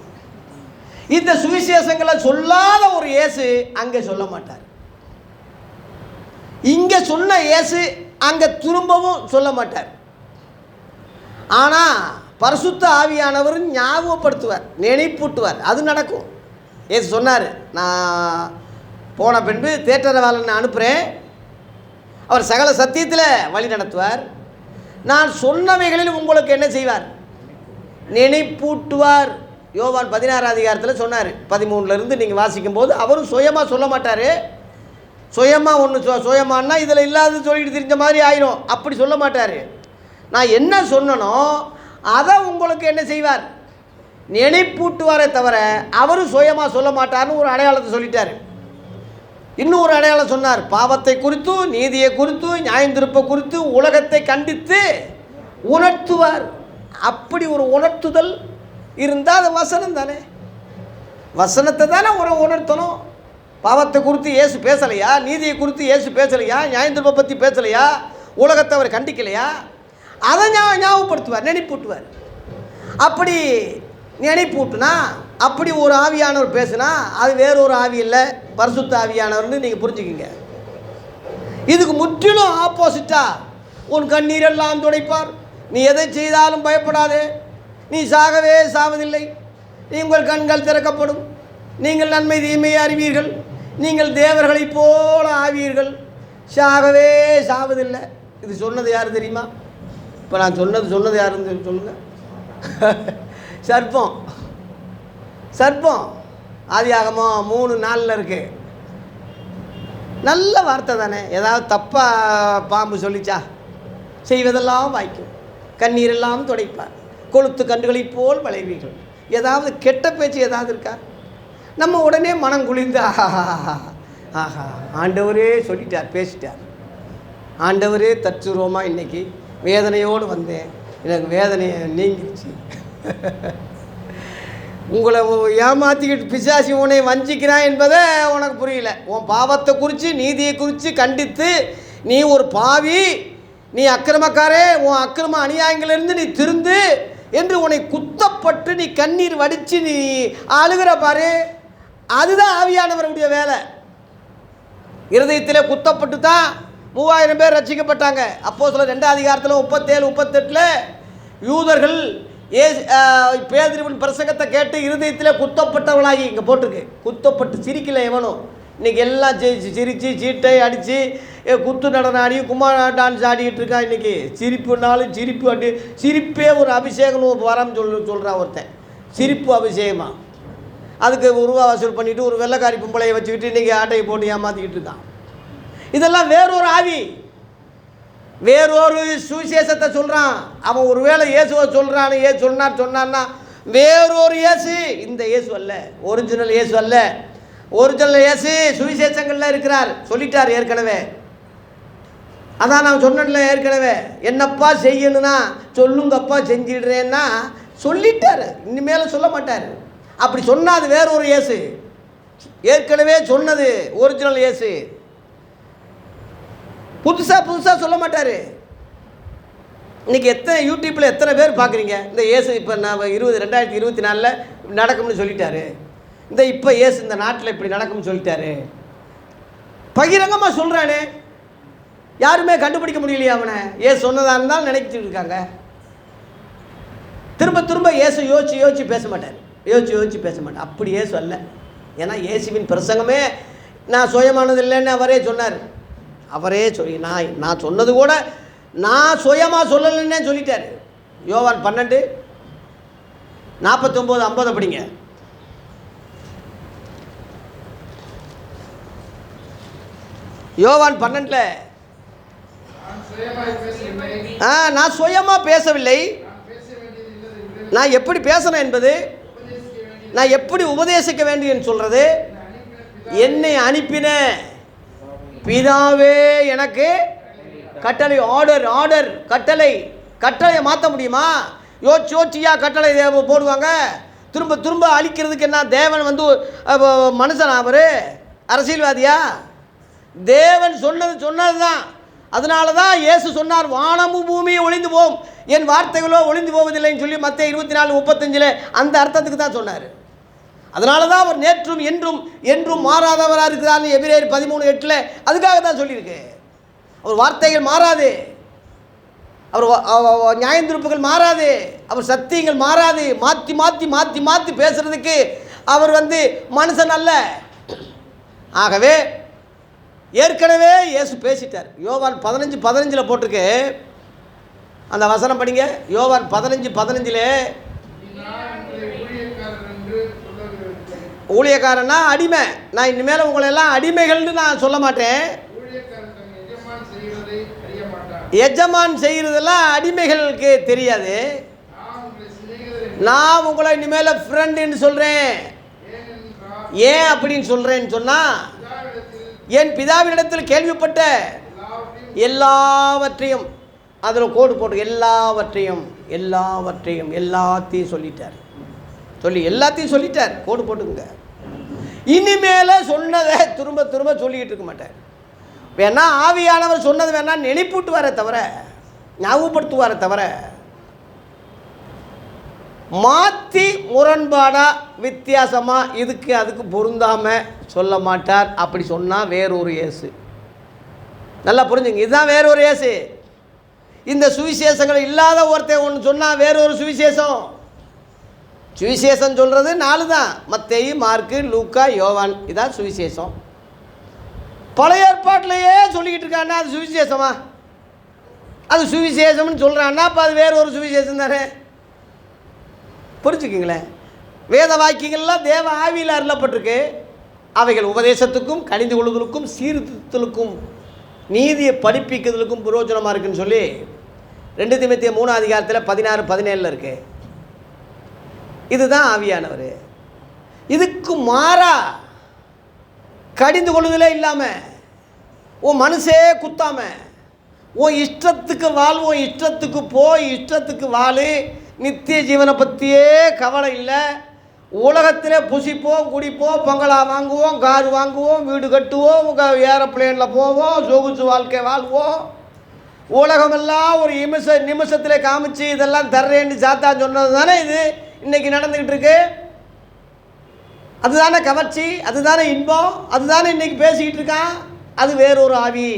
இந்த சுவிசேஷங்களை சொல்லாத ஒரு இயேசு அங்கே சொல்ல மாட்டார். இங்கே சொன்ன இயேசு அங்கே திரும்பவும் சொல்ல மாட்டார். ஆனால் பரிசுத்த ஆவியானவர் ஞாபகப்படுத்துவார், நினைப்பூட்டுவார். அது நடக்கும். இயேசு சொன்னார், நான் போன பின்பு தேற்றரவாளனை அனுப்புகிறேன், அவர் சகல சத்தியத்தில் வழி நடத்துவார், நான் சொன்னவைகளில் உங்களுக்கு என்ன செய்வார்? நினைப்பூட்டுவார். யோவான் 16 அதிகாரத்தில் சொன்னார். 13லேருந்து நீங்கள் வாசிக்கும்போது அவரும் சுயமாக சொல்ல மாட்டார். சுயமாக ஒன்று சுயமானா இதில் இல்லாத சொல்லிட்டு தெரிஞ்ச மாதிரி ஆயிரும். அப்படி சொல்ல மாட்டார். நான் என்ன சொன்னனோ அதை உங்களுக்கு என்ன செய்வார்? நினைப்பூட்டுவாரே தவிர அவரும் சுயமாக சொல்ல மாட்டார்னு ஒரு அடையாளத்தை சொல்லிட்டார். இன்னும் ஒரு அடையாளம் சொன்னார். பாவத்தை குறித்து, நீதியை குறித்து, நியாயந்திருப்பை குறித்து உலகத்தை கண்டித்து உணர்த்துவார். அப்படி ஒரு உணர்த்துதல் இருந்தால் அது வசனம் தானே. வசனத்தை தானே உணர்த்தணும். பாவத்தை குறித்து இயேசு பேசலையா? நீதியை குறித்து இயேசு பேசலையா? நியாயந்திருப்பை பற்றி பேசலையா? உலகத்தை அவர் கண்டிக்கலையா? அதை ஞாபகப்படுத்துவார், நினைப்பூட்டுவார். அப்படி நினைப்பூட்டுனா, அப்படி ஒரு ஆவியானவர் பேசுனா அது வேறொரு ஆவி இல்லை, பரிசுத்த ஆவியானவர்னு நீங்கள் புரிஞ்சுக்கிங்க. இதுக்கு முற்றிலும் ஆப்போசிட்டாக உன் கண்ணீரெல்லாம் துடைப்பார், நீ எதை செய்தாலும் பயப்படாதே, நீ சாகவே சாவதில்லை, உங்கள் கண்கள் திறக்கப்படும், நீங்கள் நன்மை தீமையை அறிவீர்கள், நீங்கள் தேவர்களைப் போல ஆவீர்கள், சாகவே சாவதில்லை. இது சொன்னது யார் தெரியுமா? இப்போ நான் சொன்னது யாருன்னு சொல்லுங்கள். சர்ப்பம் ஆதியாகமம் 3:4 இருக்குது. நல்ல வார்த்தை தானே. ஏதாவது தப்பாக பாம்பு சொல்லிச்சா? செய்வதெல்லாம் வாய்க்கும், கண்ணீரெல்லாம் துடைப்பார், கொளுத்து கண்டுகளைப் போல் விளைவீர்கள். ஏதாவது கெட்ட பேச்சு ஏதாவது இருக்கா? நம்ம உடனே மனம் குளிர்ந்து ஆஹா ஆண்டவரே சொல்லிட்டார், பேசிட்டார், ஆண்டவரே தச்சுருவமாக இன்றைக்கி வேதனையோடு வந்தேன், எனக்கு வேதனையை நீங்கிடுச்சு. உங்களை ஏமாற்றிக்கிட்டு பிசாசி உன்னை வஞ்சிக்கிறான் என்பதை உனக்கு புரியல. உன் பாவத்தை குறித்து, நீதியை குறித்து கண்டித்து, நீ ஒரு பாவி, நீ அக்கிரமக்காரே, உன் அக்கிரம அநியாயங்களிலிருந்து நீ திருந்து என்று உன்னை குத்தப்பட்டு நீ கண்ணீர் வடித்து நீ அழுகிற பாரு, அதுதான் ஆவியானவருடைய வேலை. இருதயத்தில் குத்தப்பட்டு தான் 3000 பேர் ரட்சிக்கப்பட்டாங்க. அப்போஸ்தலர் 2 அதிகாரத்தில் 37, 38 யூதர்கள் பேதுருவின் பிரசங்கத்தை கேட்டு இருதயத்தில் குத்தப்பட்டவளாகி, இங்கே போட்டிருக்கு, குத்தப்பட்டு சிரிக்கல எவனும். இன்றைக்கி எல்லாம் சிரித்து சீட்டை அடித்து குத்து நடனம் ஆடி குமார டான்ஸ் ஆடிக்கிட்டு இருக்கான். இன்றைக்கி சிரிப்புனாலும் சிரிப்பு அடி, சிரிப்பே ஒரு அபிஷேகம்னு வரம் சொல்கிறான் ஒருத்தன். சிரிப்பு அபிஷேகமாக அதுக்கு ரூபா வசூல் பண்ணிவிட்டு ஒரு வெள்ளைக்காரி பொம்பளையை வச்சுக்கிட்டு இன்றைக்கி ஆட்டையை போட்டு ஏமாற்றிக்கிட்டு இருக்கான். இதெல்லாம் வேறொரு ஆவி, வேறொரு சுவிசேஷத்தை சொல்கிறான் அவன். ஒரு வேளை இயேசுவை சொல்கிறான்னு சொன்னான்னா வேறொரு இயேசு, இந்த இயேசு அல்ல, ஒரிஜினல் இயேசு அல்ல. ஒரிஜினல் இயேசு சுவிசேஷங்களில் இருக்கிறார், சொல்லிட்டார் ஏற்கனவே. அதான் நான் சொன்னேன்ல ஏற்கனவே, என்னப்பா செய்யணும்னா சொல்லுங்கப்பா செஞ்சிடுறேன்னா சொல்லிட்டார், இனிமேல் சொல்ல மாட்டார். அப்படி சொன்னால் அது வேறொரு இயேசு, ஏற்கனவே சொன்னது ஒரிஜினல் இயேசு. புதுசாக சொல்ல மாட்டார். இன்றைக்கி யூடியூப்பில் எத்தனை பேர் பார்க்குறீங்க? இந்த இயேசு இப்போ நான் 2024 நடக்கும்னு சொல்லிட்டாரு, இந்த இப்போ இயேசு இந்த நாட்டில் இப்படி நடக்கும்னு சொல்லிட்டாரு, பகிரங்கமாக சொல்கிறானே, யாருமே கண்டுபிடிக்க முடியலையா அவனை? இயேசு சொன்னதாக இருந்தாலும் நினைச்சிட்டு இருக்காங்க. திரும்ப இயேசு யோசிச்சு பேச மாட்டார், யோசிச்சு பேச மாட்டார். அப்படி இயேசு அல்ல. ஏன்னா இயேசுவின் பிரசங்கமே நான் சுயமானது இல்லைன்னு அவரே சொன்னார். அவரே சொல்லி நான் சொன்னது கூட நான் சுயமாக சொல்லலைன்னே சொல்லிட்டார். யோவான் 12:49-50 படிங்க. யோவான் 12 நான் சுயமாக பேசவில்லை, நான் எப்படி பேசணும் என்பது, நான் எப்படி உபதேசிக்க வேண்டும் என்று சொல்கிறது, என்னை அனுப்பின பிதாவே எனக்கு கட்டளை. ஆர்டர் கட்டளையை மாற்ற முடியுமா? யோசியா கட்டளை போடுவாங்க. திரும்ப திரும்ப அழிக்கிறதுக்கு என்ன தேவன் வந்து மனுஷன்? அவர் அரசியல்வாதியா? தேவன் சொன்னது தான். அதனால தான் இயேசு சொன்னார், வானமும் பூமியும் ஒளிந்து போகும், என் வார்த்தைகளோ ஒளிந்து போவதில்லைன்னு சொல்லி மத்தேயு 24:35 அந்த அர்த்தத்துக்கு தான் சொன்னார். அதனால தான் அவர் நேற்றும் என்றும் மாறாதவராக இருக்கிறார்னு எபிரேயர் 13:8 அதுக்காக தான் சொல்லியிருக்கு. அவர் வார்த்தைகள் மாறாது, அவர் நியாயந்திருப்புகள் மாறாது, அவர் சத்தியங்கள் மாறாது. மாற்றி மாற்றி மாற்றி மாற்றி பேசுகிறதுக்கு அவர் வந்து மனுஷன் அல்ல. ஆகவே ஏற்கனவே இயேசு பேசிட்டார். யோவான் 15:15 போட்டிருக்கு, அந்த வசனம் படிங்க. யோவான் 15:15 ஊழியக்காரன்னா அடிமை. நான் இனிமேல் உங்களை எல்லாம் அடிமைகள்னு நான் சொல்ல மாட்டேன். எஜமான் செய்கிறதெல்லாம் அடிமைகளுக்கு தெரியாது. நான் உங்களை இனிமேல் ஃப்ரெண்டுன்னு சொல்கிறேன். ஏன் அப்படின்னு சொல்கிறேன்னு சொன்னால், என் பிதாவினிடத்தில் கேள்விப்பட்ட எல்லாவற்றையும், அதில் கோடு போட்டு எல்லாத்தையும் சொல்லிட்டார். எல்லாத்தையும் சொல்லிட்டார், கோடு போட்டுங்க. இனிமேல சொன்னதை திரும்ப திரும்ப சொல்லிக்கிட்டு இருக்க மாட்டார். வேணா ஆவியானவர் சொன்னது வேணா நினைப்பூட்டு வர தவிர, ஞாபகப்படுத்துவார தவிர, மாற்றி முரண்பாடாக வித்தியாசமாக இதுக்கு அதுக்கு பொருந்தாமல் சொல்ல மாட்டார். அப்படி சொன்னால் வேறொரு இயேசு. நல்லா புரிஞ்சுங்க, இதுதான் வேறொரு இயேசு. இந்த சுவிசேஷங்கள் இல்லாத ஒருத்தன் ஒன்று சொன்னால் வேறொரு சுவிசேஷம். சுவிசேஷம் சொல்கிறது 4 தான், மத்தேயு, மார்க்கு, லூக்கா, யோவான். இதான் சுவிசேஷம். பழைய ஏற்பாட்டிலையே சொல்லிக்கிட்டு இருக்கான்னா அது சுவிசேஷமா? அது சுவிசேஷம்னு சொல்கிறான்னா அப்போ அது வேறு ஒரு சுவிசேஷம் தானே. புரிஞ்சுக்கிங்களேன், வேத வாக்கியங்கள்லாம் தேவ ஆவியில் அருளப்பட்டிருக்கு. அவைகள் உபதேசத்துக்கும் கணிந்து கொள்ளுதலுக்கும் சீர்திருத்தலுக்கும் நீதியை படிப்பிக்கிறதுக்கும் பிரயோஜனமாக இருக்குன்னு சொல்லி 2 தீமோத்தேயு 3 16-17 இருக்குது. இதுதான் ஆவியானவர். இதுக்கு மாறா கடிந்து கொள்ளுதலே இல்லாமல், உன் மனசே குத்தாமல், உன் இஷ்டத்துக்கு வாழ், உன் இஷ்டத்துக்கு போய் இஷ்டத்துக்கு வாழு, நித்திய ஜீவனை பற்றியே கவலை இல்லை. உலகத்தில் புசிப்போம், குடிப்போம், பங்களா வாங்குவோம், கார் வாங்குவோம், வீடு கட்டுவோம், ஏரோப்ளேனில் போவோம், சொகுசு வாழ்க்கை வாழ்வோம். உலகமெல்லாம் ஒரு நிமிஷத்தில் காமிச்சு இதெல்லாம் தர்றேன்னு சாத்தான் சொன்னது தானே இது இன்றைக்கி நடந்துக்கிட்டு இருக்கு. அதுதானே கவர்ச்சி, அதுதானே இன்பம், அதுதானே இன்றைக்கி பேசிக்கிட்டு இருக்கான். அது வேறொரு ஆவி,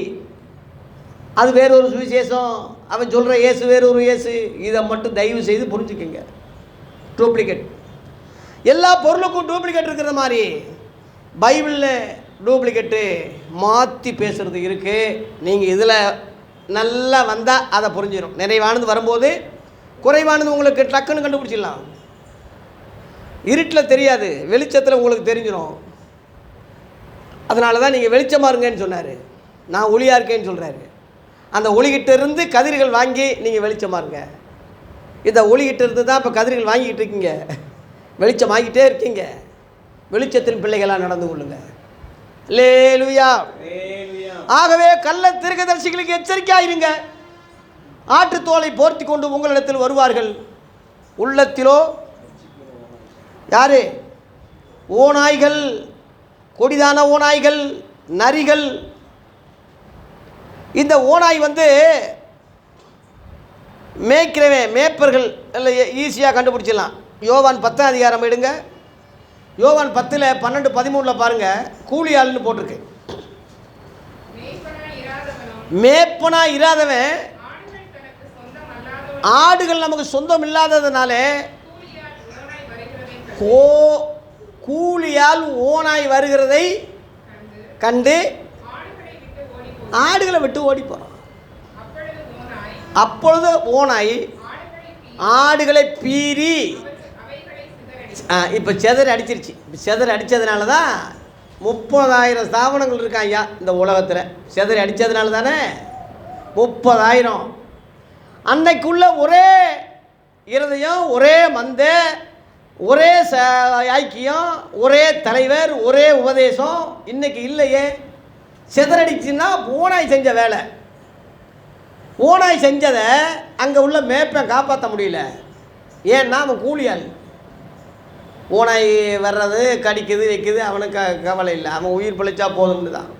அது வேறொரு சுவிசேஷம். அவன் சொல்கிற இயேசு வேறொரு இயேசு. இதை மட்டும் தயவு செய்து புரிஞ்சுக்கங்க. டூப்ளிகேட், எல்லா பொருளுக்கும் டூப்ளிகேட் இருக்கிற மாதிரி பைபிளில் டூப்ளிகேட்டு மாற்றி பேசுகிறது இருக்குது. நீங்கள் இதில் நல்லா வந்தால் அதை புரிஞ்சிடும். நிறைவானது வரும்போது குறைவானது உங்களுக்கு டக்குன்னு கண்டுபிடிச்சிடலாம். இருட்டில் தெரியாது, வெளிச்சத்தில் உங்களுக்கு தெரிஞ்சிடும். அதனால தான் நீங்கள் வெளிச்சமாக இருங்கன்னு சொன்னார். நான் ஒளியாக இருக்கேன்னு சொல்கிறாரு. அந்த ஒளிகிட்ட இருந்து கதிர்கள் வாங்கி நீங்கள் வெளிச்சமாக இருங்க. இந்த ஒளிகிட்ட இருந்து தான் இப்போ கதிர்கள் வாங்கிக்கிட்டு இருக்கீங்க, வெளிச்சம் ஆகிட்டே இருக்கீங்க. வெளிச்சத்தின் பிள்ளைகளாக நடந்து கொள்ளுங்க. அல்லேலூயா. ஆகவே கள்ள தீர்க்கதரிசிகளுக்கு எச்சரிக்கையாயிருங்க. ஆட்டுத்தோலை போர்த்தி கொண்டு உங்களிடத்தில் வருவார்கள், உள்ளத்திலோ யாரு? ஓநாய்கள், கொடிதான ஓநாய்கள், நரிகள். இந்த ஓநாய் வந்து மேய்க்கிறவன், மேய்ப்பர்கள் இல்லை, ஈஸியாக கண்டுபிடிச்சிடலாம். யோவான் 10 எடுங்க. யோவான் 10:12-13 பாருங்கள். கூலி ஆள்னு போட்டிருக்கு. மேய்ப்பனா இராதவன், ஆடுகள் நமக்கு சொந்தம் இல்லாததுனால கூலியால் ஓநாய் வருகிறதை கண்டு ஆடுகளை விட்டு ஓடி போகிறான். அப்பொழுது ஓநாய் ஆடுகளை பீறி இப்போ செதறி அடிச்சிருச்சு. செதறி அடித்ததுனால தான் 30,000 ஸ்தாபனங்கள் இருக்கான் ஐயா இந்த உலகத்தில். சிதறி அடித்ததுனால தானே 30,000. அன்னைக்குள்ள ஒரே இருதயம், ஒரே மந்த, ஒரே ஐக்கியம், ஒரே தலைவர், ஒரே உபதேசம். இன்னைக்கு இல்லையே. சிதறடிச்சுன்னா ஓனாய் செஞ்ச வேலை. ஓனாய் செஞ்சதை அங்கே உள்ள மேப்பை காப்பாற்ற முடியல. ஏன்னா அவன் கூலியாள். ஓனாய் வர்றது கடிக்குது வைக்குது அவனுக்கு கவலை இல்லை. அவன் உயிர் பிழைச்சா போதும்னு தான்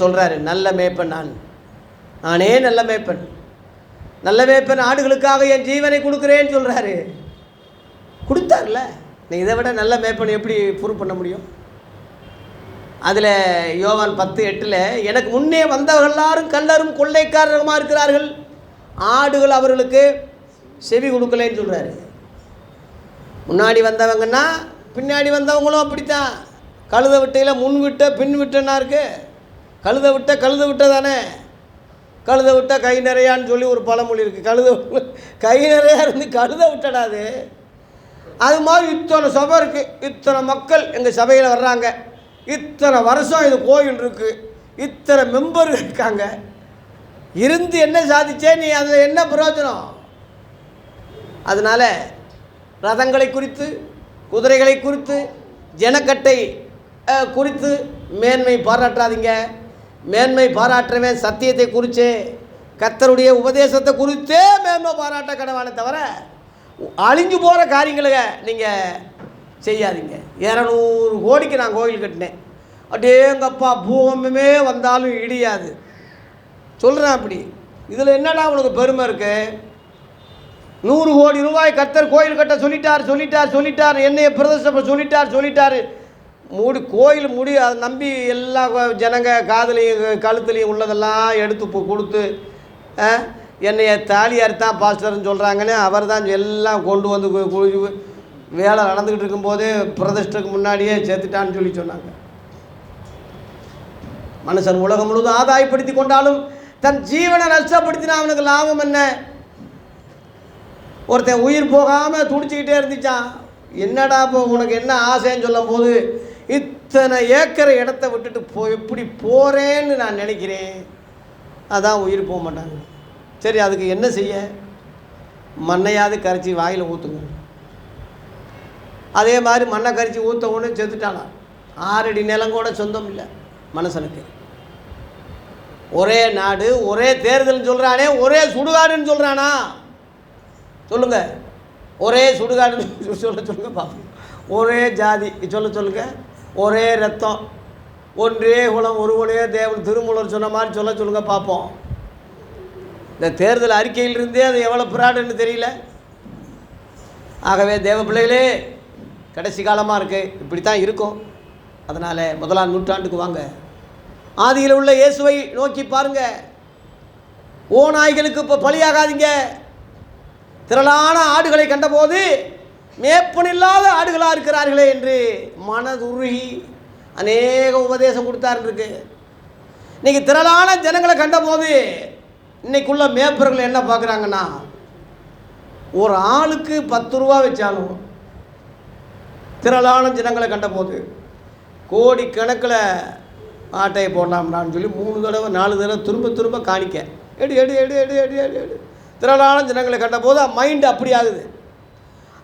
சொல்கிறாரு. நல்ல மேப்பன் நானே நல்ல மேப்பன். நல்ல மேப்பன் ஆடுகளுக்காக என் ஜீவனை கொடுக்குறேன்னு சொல்கிறாரு. கொடுத்தார்ல. நீ இதை விட நல்ல மேப்பன் எப்படி ப்ரூவ் பண்ண முடியும்? அதில் யோவான் 10:8 எனக்கு முன்னே வந்தவர்கள் எல்லாரும் கள்ளரும் கொள்ளைக்காரருமாக இருக்கிறார்கள், ஆடுகள் அவர்களுக்கு செவி கொடுக்கலன்னு சொல்கிறாரு. முன்னாடி வந்தவங்கன்னா பின்னாடி வந்தவங்களும் அப்படித்தான். கழுத விட்டையில் முன் விட்ட பின் விட்டனா இருக்கு. கழுத விட்ட தானே. கழுத விட்ட கை நிறையான்னு சொல்லி ஒரு பழமொழி இருக்குது. கழுத கை நிறையா இருந்து கழுத விட்டடாது. அது மாதிரி இத்தனை சபை இருக்குது, இத்தனை மக்கள் எங்கள் சபையில் வர்றாங்க, இத்தனை வருஷம் இது கோயில் இருக்குது, இத்தனை மெம்பர் இருக்காங்க. இருந்து என்ன சாதிச்சே நீ? அதில் என்ன பிரயோஜனம்? அதனால் ரதங்களை குறித்து, குதிரைகளை குறித்து, ஜனக்கட்டை குறித்து மேன்மை பாராட்டாதீங்க. மேன்மை பாராட்டுறவன் சத்தியத்தை குறித்து, கர்த்தருடைய உபதேசத்தை குறித்தே மேன்மை பாராட்ட கடவானே தவிர அழிஞ்சு போகிற காரியங்களை நீங்கள் செய்யாதீங்க. 200 கோடிக்கு நான் கோயில் கட்டினேன், அடேங்கப்பா பூகம்பமே வந்தாலும் இடியாது சொல்கிறேன். அப்படி இதில் என்னடா உனக்கு பெருமை இருக்குது? 100 கோடி ரூபாய் கர்த்தர் கோயில் கட்ட சொல்லிட்டார், என்னைய பிரதேசப்ப சொல்லிட்டார். கோயில் முடி அதை நம்பி எல்லா ஜனங்க காதுலையும் கழுத்துலையும் உள்ளதெல்லாம் எடுத்து கொடுத்து என்னைய தாலியார் தான் பாஸ்டர்னு சொல்கிறாங்கன்னு அவர் தான் எல்லாம் கொண்டு வந்து வேலை நடந்துக்கிட்டு இருக்கும்போதே பிரதிஷ்டைக்கு முன்னாடியே சேர்த்துட்டான்னு சொல்லி சொன்னாங்க. மனுஷன் உலகம் முழுவதும் ஆதாயப்படுத்தி கொண்டாலும் தன் ஜீவனை நஷ்டப்படுத்தினா அவனுக்கு லாபம் என்ன? ஒருத்தன் உயிர் போகாமல் துடிச்சிக்கிட்டே இருந்துச்சான். என்னடா இப்போ உனக்கு என்ன ஆசைன்னு சொல்லும் போது, இத்தனை ஏக்கரை இடத்த விட்டுட்டு எப்படி போகிறேன்னு நான் நினைக்கிறேன். அதான் உயிர் போக மாட்டாங்க. சரி, அதுக்கு என்ன செய்ய? மண்ணையாவது கரைச்சி வாயில் ஊற்றுங்க. அதே மாதிரி மண்ணை கரைச்சி ஊற்ற ஒன்று செத்துட்டானா. 6 அடி நிலம் கூட சொந்தம் இல்லை மனுஷனுக்கு. ஒரே நாடு, ஒரே தேர்தல்னு சொல்கிறானே, ஒரே சுடுகாடுன்னு சொல்கிறானா? சொல்லுங்க, ஒரே சுடுகாடுன்னு சொல்லுங்க பார்ப்போம். ஒரே ஜாதி சொல்லுங்க, ஒரே ரத்தம், ஒன்றே குலம், ஒருவனே தேவன், திருமூலர் சொன்ன மாதிரி சொல்லுங்க பார்ப்போம். இந்த தேர்தல் அறிக்கையிலிருந்தே அது எவ்வளோ பிராடுன்னு தெரியல. ஆகவே தேவ பிள்ளைகளே, கடைசி காலமாக இருக்குது, இப்படி தான் இருக்கும். அதனால் 1ஆம் நூற்றாண்டுக்கு வாங்க, ஆதியில் உள்ள இயேசுவை நோக்கி பாருங்க. ஓநாய்களுக்கு இப்போ பலியாகாதீங்க. திரளான ஆடுகளை கண்டபோது மேப்பனில்லாத ஆடுகளாக இருக்கிறார்களே என்று மனதுருகி அநேக உபதேசம் கொடுத்தாருக்கு. இன்றைக்கி திரளான ஜனங்களை கண்டபோது இன்றைக்குள்ள மேப்பர்கள் என்ன பார்க்குறாங்கன்னா, ஒரு ஆளுக்கு 10 ரூபா வச்சாலும் திரளான ஜனங்களை கண்டபோது கோடிக்கணக்கில் ஆட்டையை போடலாம்னான்னு சொல்லி 3 தடவை 4 தடவை திரும்ப காணிக்க எடு. திரளான ஜனங்களை கண்டபோது மைண்டு அப்படி ஆகுது.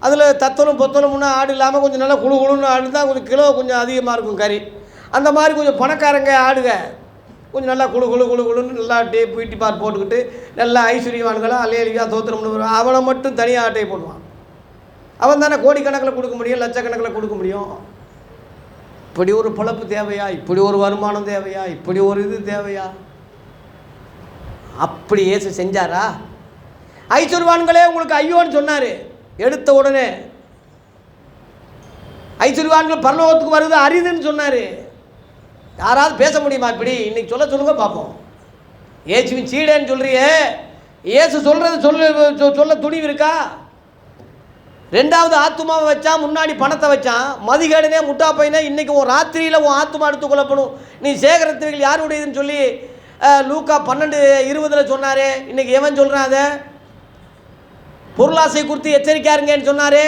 அதில் தத்தலும் பொத்தலும்னா ஆடு இல்லாமல் கொஞ்சம் நல்லா குழுன்னு ஆடு தான், கொஞ்சம் கிலோ கொஞ்சம் அதிகமாக இருக்கும் கறி. அந்த மாதிரி கொஞ்சம் பணக்காரங்க ஆடுக கொஞ்சம் நல்லா குழுன்னு நல்லா பீட்டி பார் போட்டுக்கிட்டு நல்லா ஐஸ்வர்யவான்களாக அல்லையா தோத்திரம்னு அவனை மட்டும் தனியாக ஆட்டையை போடுவான். அவன் தானே கோடிக்கணக்கில் கொடுக்க முடியும், லட்சக்கணக்கில் கொடுக்க முடியும். இப்படி ஒரு பொழப்பு தேவையா? இப்படி ஒரு வருமானம் தேவையா? இப்படி ஒரு இது தேவையா? அப்படி இயேசு செஞ்சாரா? ஐஸ்வர்யவான்களே உங்களுக்கு ஐயோன்னு சொன்னார். எடுத்த உடனே ஐஸ்வர்யவான்கள் பரலோகத்துக்கு வருது அரிதுன்னு சொன்னார். யாராவது பேச முடியுமா இப்படி? இன்னைக்கு சொல்லுங்க பார்ப்போம். இயேசுவின் சீடேன்னு சொல்றியே, இயேசு சொல்கிறது சொல்ல துணிவு இருக்கா? 2வது ஆத்துமாவை வச்சான், முன்னாடி பணத்தை வச்சான். மதிகேடனே முட்டா பையனே, இன்றைக்கி ஒரு ராத்திரியில் உன் ஆத்துமா எடுத்து கொள்ளப்படும், நீ சேகரத்துவீர்கள் யாருடையதுன்னு சொல்லி லூக்கா 12:20 சொன்னார். இன்றைக்கி எவன் சொல்கிறான்? அதை பொருளாசை குறித்து எச்சரிக்கையாருங்கன்னு சொன்னார்.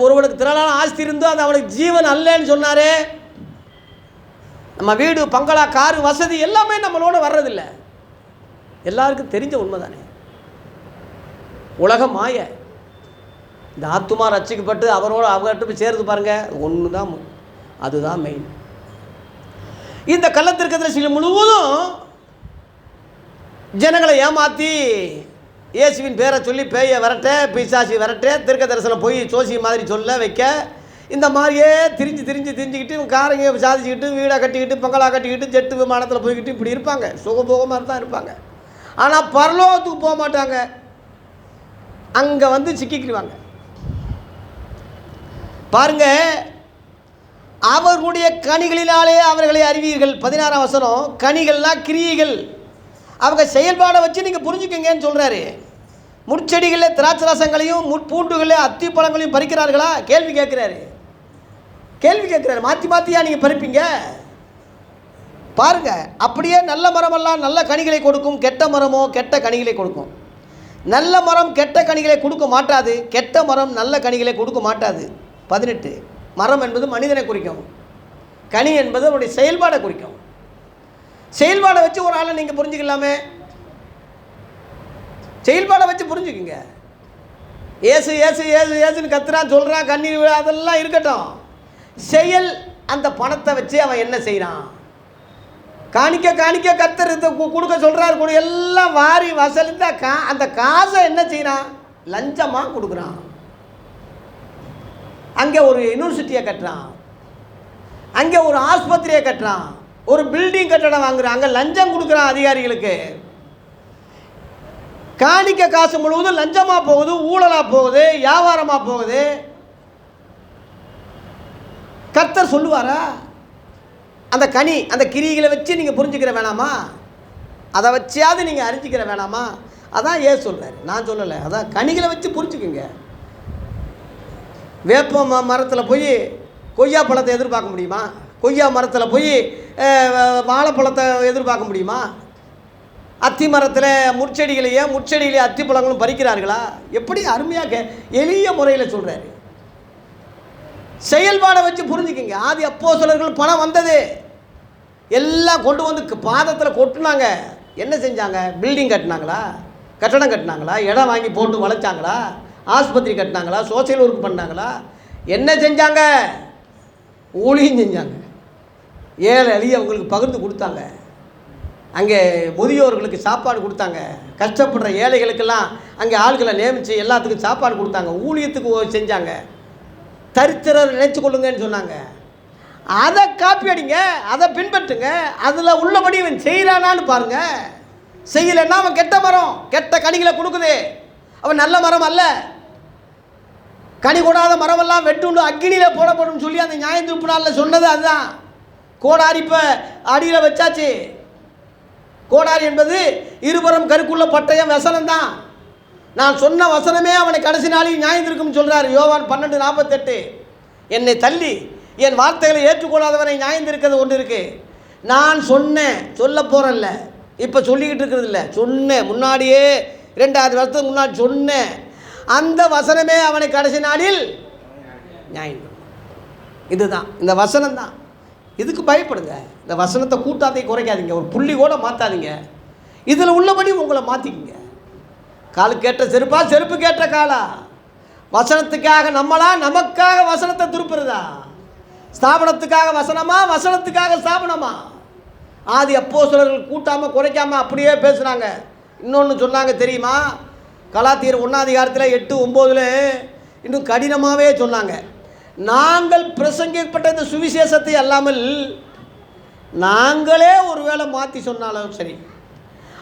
ஒருவனுக்கு திரளான ஆஸ்தி இருந்தோ அது அவனுக்கு ஜீவன் அல்லன்னு சொன்னாரே. நம்ம வீடு, பங்களா, காரு, வசதி எல்லாமே நம்மளோட வர்றதில்லை. எல்லாருக்கும் தெரிஞ்ச உண்மை தானே. உலகம் மாய. இந்த ஆத்துமா ரட்சிக்கப்பட்டு அவர்கிட்ட போய் சேருது பாருங்க, ஒன்று தான், அதுதான் மெயின். இந்த கள்ளத்திற்கத்தில் சில முழுவதும் ஜனங்களை ஏமாற்றி இயேசுவின் பேரை சொல்லி பேயை விரட்ட, பிசாசி விரட்ட, தீர்க்க தரிசனம் போய் சோசி மாதிரி சொல்ல வைக்க, இந்த மாதிரியே திரிஞ்சுக்கிட்டு காரங்க சாதிச்சுக்கிட்டு வீடை கட்டிக்கிட்டு பங்களா கட்டிக்கிட்டு ஜெட்டு விமானத்தில் போய்கிட்டு இப்படி இருப்பாங்க. சுகபோகமாக தான் இருப்பாங்க. ஆனால் பரலோகத்துக்கு போக மாட்டாங்க. அங்கே வந்து சிக்கிக்கிடுவாங்க. பாருங்க, அவர்களுடைய கனிகளினாலே அவர்களை அறிவீர்கள். 16ஆம் வசனம். கனிகள்லாம் கிரியைகள், அவங்க செயல்பாடை வச்சு நீங்கள் புரிஞ்சுக்கங்கன்னு சொல்கிறாரு. முட்செடிகளில் திராட்சை ரசங்களையும் முட்பூண்டுகளில் அத்தி பழங்களையும் பறிக்கிறார்களா? கேள்வி கேட்குறாரு. மாற்றியா நீங்கள் பறிப்பீங்க? பாருங்க, அப்படியே நல்ல மரமெல்லாம் நல்ல கனிகளை கொடுக்கும், கெட்ட மரமோ கெட்ட கனிகளை கொடுக்கும். நல்ல மரம் கெட்ட கனிகளை கொடுக்க மாட்டாது, கெட்ட மரம் நல்ல கனிகளை கொடுக்க மாட்டாது. 18. மரம் என்பது மனிதனை குறிக்கும், கனி என்பது அவருடைய செயல்பாடை குறிக்கும். செயல்பாடை வச்சு ஒரு ஆளை நீங்கள் புரிஞ்சுக்கலாமே. செயல்பாடை வச்சு புரிஞ்சுக்குங்க. ஏசு ஏசு ஏசு ஏசுன்னு கத்துறான், சொல்கிறான், கண்ணீர், அதெல்லாம் இருக்கட்டும். செயல், அந்த பணத்தை வச்சு அவன் என்ன செய்கிறான்? காணிக்க கத்தர் கொடுக்க சொல்கிறாரு, கூட எல்லாம் வாரி வசலித்தா அந்த காசை என்ன செய்கிறான்? லஞ்சமாக கொடுக்குறான். அங்கே ஒரு யூனிவர்சிட்டியை கட்டுறான், அங்கே ஒரு ஆஸ்பத்திரியை கட்டுறான், ஒரு பில்டிங் கட்டடம் வாங்குறான், அங்கே லஞ்சம் கொடுக்குறான் அதிகாரிகளுக்கு. காணிக்க காசு முழுவதும் லஞ்சமாக போகுது, ஊழலாக போகுது, வியாபாரமாக போகுது. கர்த்தர் சொல்லுவாரா? அந்த கனி, அந்த கிரிகளை வச்சு நீங்கள் புரிஞ்சுக்கிற வேணாமா? அதை வச்சியாவது நீங்கள் அறிஞ்சிக்கிற வேணாமா? அதான் ஏன் சொல்கிறார், நான் சொல்லலை. அதான் கனிகளை வச்சு புரிஞ்சுக்குங்க. வேப்ப மரத்தில் போய் கொய்யா பழத்தை எதிர்பார்க்க முடியுமா? கொய்யா மரத்தில் போய் வாழைப்பழத்தை எதிர்பார்க்க முடியுமா? அத்தி மரத்தில் முட்செடியிலே அத்தி பழங்களும் பறிக்கிறார்களா? எப்படி அருமையாக எளிய முறையில் சொல்கிறாரு. செயல்பாடை வச்சு புரிஞ்சுக்கிங்க. ஆதி அப்போஸ்தலர்கள் பணம் வந்தது, எல்லாம் கொண்டு வந்து பாதத்தில் கொட்டுனாங்க. என்ன செஞ்சாங்க? பில்டிங் கட்டினாங்களா? கட்டடம் கட்டினாங்களா? இடம் வாங்கி போட்டு வளைச்சாங்களா? ஆஸ்பத்திரி கட்டினாங்களா? சோசியல் ஒர்க் பண்ணாங்களா? என்ன செஞ்சாங்க? ஊழியம் செஞ்சாங்க. ஏழை எளியவங்களுக்கு பகிர்ந்து கொடுத்தாங்க. அங்கே முதியோர்களுக்கு சாப்பாடு கொடுத்தாங்க. கஷ்டப்படுற ஏழைகளுக்கெல்லாம் அங்கே ஆள்களை நியமித்து எல்லாத்துக்கும் சாப்பாடு கொடுத்தாங்க. ஊழியத்துக்கு செஞ்சாங்க. தரித்திரர் நினைச்சு கொள்ளுங்கன்னு சொன்னாங்க. அதை காப்பி அடிங்க, அதை பின்பற்றுங்க. அதில் உள்ளபடி இவன் செய்கிறானான்னு பாருங்க. செய்யலைன்னா அவன் கெட்ட மரம், கெட்ட கனிகளை கொடுக்குது. அவன் நல்ல மரம் அல்ல. கனி கொடாத மரமெல்லாம் வெட்டுண்டு அக்கினியில் போடப்படும் சொல்லி அந்த நியாயத்தீர்ப்பு நாளில் சொன்னது அதுதான். கோடாரி இப்போ அடியில் வச்சாச்சு. கோடாரி என்பது இருபுறம் கருக்குள்ள பட்டயம் வசனம் தான். நான் சொன்ன வசனமே அவனை கடைசி நாளில் நியாயத்திற்கும் சொல்கிறார். யோவான் 12:48. என்னை தள்ளி என் வார்த்தைகளை ஏற்றுக்கொள்ளாதவனை நியாயந்திருக்கிறது ஒன்று இருக்குது. நான் சொன்னேன், சொல்ல போகிறேன்ல, இப்போ சொல்லிக்கிட்டு இருக்கிறது இல்லை, சொன்னேன். முன்னாடியே 2000 வருஷத்துக்கு முன்னாடி சொன்னேன். அந்த வசனமே அவனை கடைசி நாளில் நியாயம். இதுதான் இந்த வசனம் தான். இதுக்கு பயப்படுங்க. இந்த வசனத்தை கூட்டாதையும் குறைக்காதீங்க, ஒரு புள்ளி கூட மாற்றாதீங்க. இதில் உள்ளபடி உங்களை மாற்றிக்கிங்க. காலு கேட்ட செருப்பா, செருப்பு கேட்ட காலா? வசனத்துக்காக நம்மளா, நமக்காக வசனத்தை திருப்புறதா? ஸ்தாபனத்துக்காக வசனமா, வசனத்துக்காக ஸ்தாபனமா? ஆதி அப்போஸ்தலர்கள் கூட்டாமல் குறைக்காமல் அப்படியே பேசுகிறாங்க. இன்னொன்று சொன்னாங்க தெரியுமா? கலாத்தியர் 1 8, 9 இன்னும் கடினமாகவே சொன்னாங்க. நாங்கள் பிரசங்கிக்கப்பட்ட இந்த சுவிசேஷத்தை அல்லாமல் நாங்களே ஒரு வேளை மாற்றி சொன்னாலும் சரி,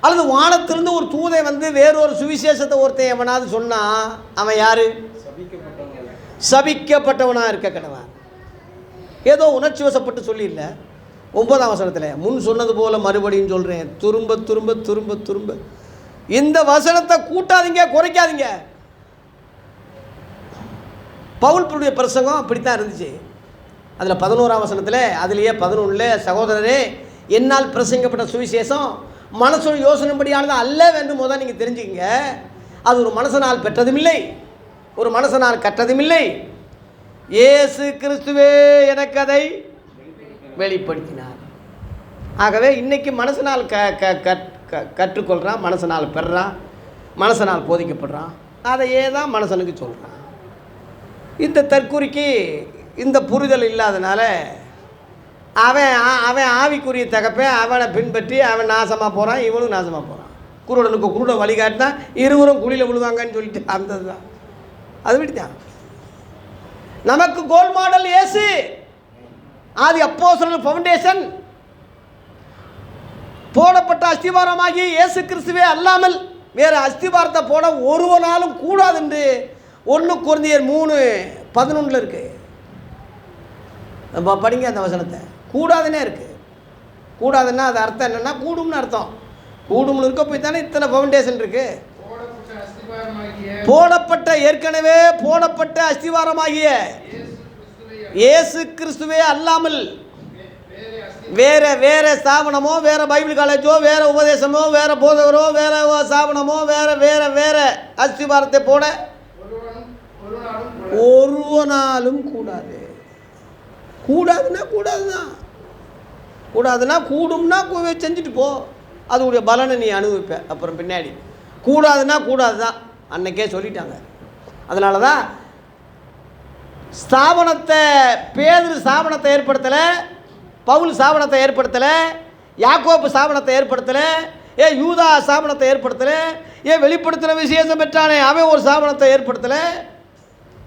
அல்லது வானத்திலிருந்து ஒரு தூதை வந்து வேறொரு சுவிசேஷத்தை ஒருத்தன் எவனாவது சொன்னால் அவன் யார்? சபிக்கப்பட்டவனாக இருக்க கடவன். ஏதோ உணர்ச்சி வசப்பட்டு சொல்லியில்லை. 9ஆம் வசனத்தில் முன் சொன்னது போல மறுபடியும் சொல்கிறேன், திரும்ப திரும்ப திரும்ப திரும்ப இந்த வசனத்தை கூட்டாதீங்க, குறைக்காதீங்க. பவுலுடைய பிரசங்கம் அப்படித்தான் இருந்துச்சு. அதில் 11ஆம் வசனத்தில், அதுலேயே 11 சகோதரரே, என்னால் பிரசங்கப்பட்ட சுவிசேஷம் மனசோட யோசனைப்படியானது அல்ல என்று முதல் நீங்கள் தெரிஞ்சுக்கங்க. அது ஒரு மனசனால் பெற்றதும் இல்லை, ஒரு மனுஷனால் கற்றதும் இல்லை, இயேசு கிறிஸ்துவே எனக்கு அதை வெளிப்படுத்தினார். ஆகவே இன்றைக்கி மனுஷனால் கற்றுக்கொள்கிறான், மனுஷனால் பெறுறான், மனுஷனால் போதிக்கப்படுறான். அதையே தான் மனுஷனுக்கு சொல்கிறான். இந்த தற்குறிக்கு இந்த புரிதல் இல்லாதனால அவன் ஆவிக்குரிய தகப்பேன் அவனை பின்பற்றி அவன் நாசமாக போகிறான், இவனும் நாசமாக போகிறான். குருடனுக்கு குருட வழிகாட்டினா இருவரும் குழியில் விழுவாங்கன்னு சொல்லிட்டு அந்த தான் அது விட்டுதான். நமக்கு கோல் மாடல் இயேசு, ஆதி அப்போஸ்தலர் ஃபவுண்டேஷன், போடப்பட்ட அஸ்திபாரமாகி இயேசு கிறிஸ்துவே அல்லாமல் வேறு அஸ்திபாரத்தை போட ஒருவனாலும் கூடாது என்று 1 கொரிந்தியர் 3:11 இருக்கு. படிங்க அந்த வசனத்தை. கூடாதுன்னே இருக்கு. கூடாதுன்னா அது அர்த்தம் என்னன்னா கூடும்னு அர்த்தம். கூடும்னு இருக்க போய் தானே இத்தனை ஃபவுண்டேஷன் இருக்கு. போடப்பட்ட ஏற்கனவே போடப்பட்ட அஸ்திவாரமாகிய இயேசு கிறிஸ்துவே அல்லாமல் வேற ஸ்தாபனமோ, வேற பைபிள் காலேஜோ, வேற உபதேசமோ, வேற போதகரோ, வேற ஸ்தாபனமோ, வேற அஸ்திவாரத்தை போட ஒருவனாலும் கூடாது. கூடாதுன்னா கூடும்னா செஞ்சுட்டு போ, அதோடைய பலனை நீ அனுபவிப்ப. அப்புறம் பின்னாடி கூடாது தான் அன்னைக்கே சொல்லிட்டாங்க. அதனால தான் பேதுரு ஸ்தாபனத்தை ஏற்படுத்தலை, பவுல் ஸ்தாபனத்தை ஏற்படுத்தலை, யாக்கோபு ஸ்தாபனத்தை ஏற்படுத்தலை, யூதா ஸ்தாபனத்தை ஏற்படுத்தலை, வெளிப்படுத்தின விசேஷம் பெற்றானே அவன் ஒரு ஸ்தாபனத்தை ஏற்படுத்தலை,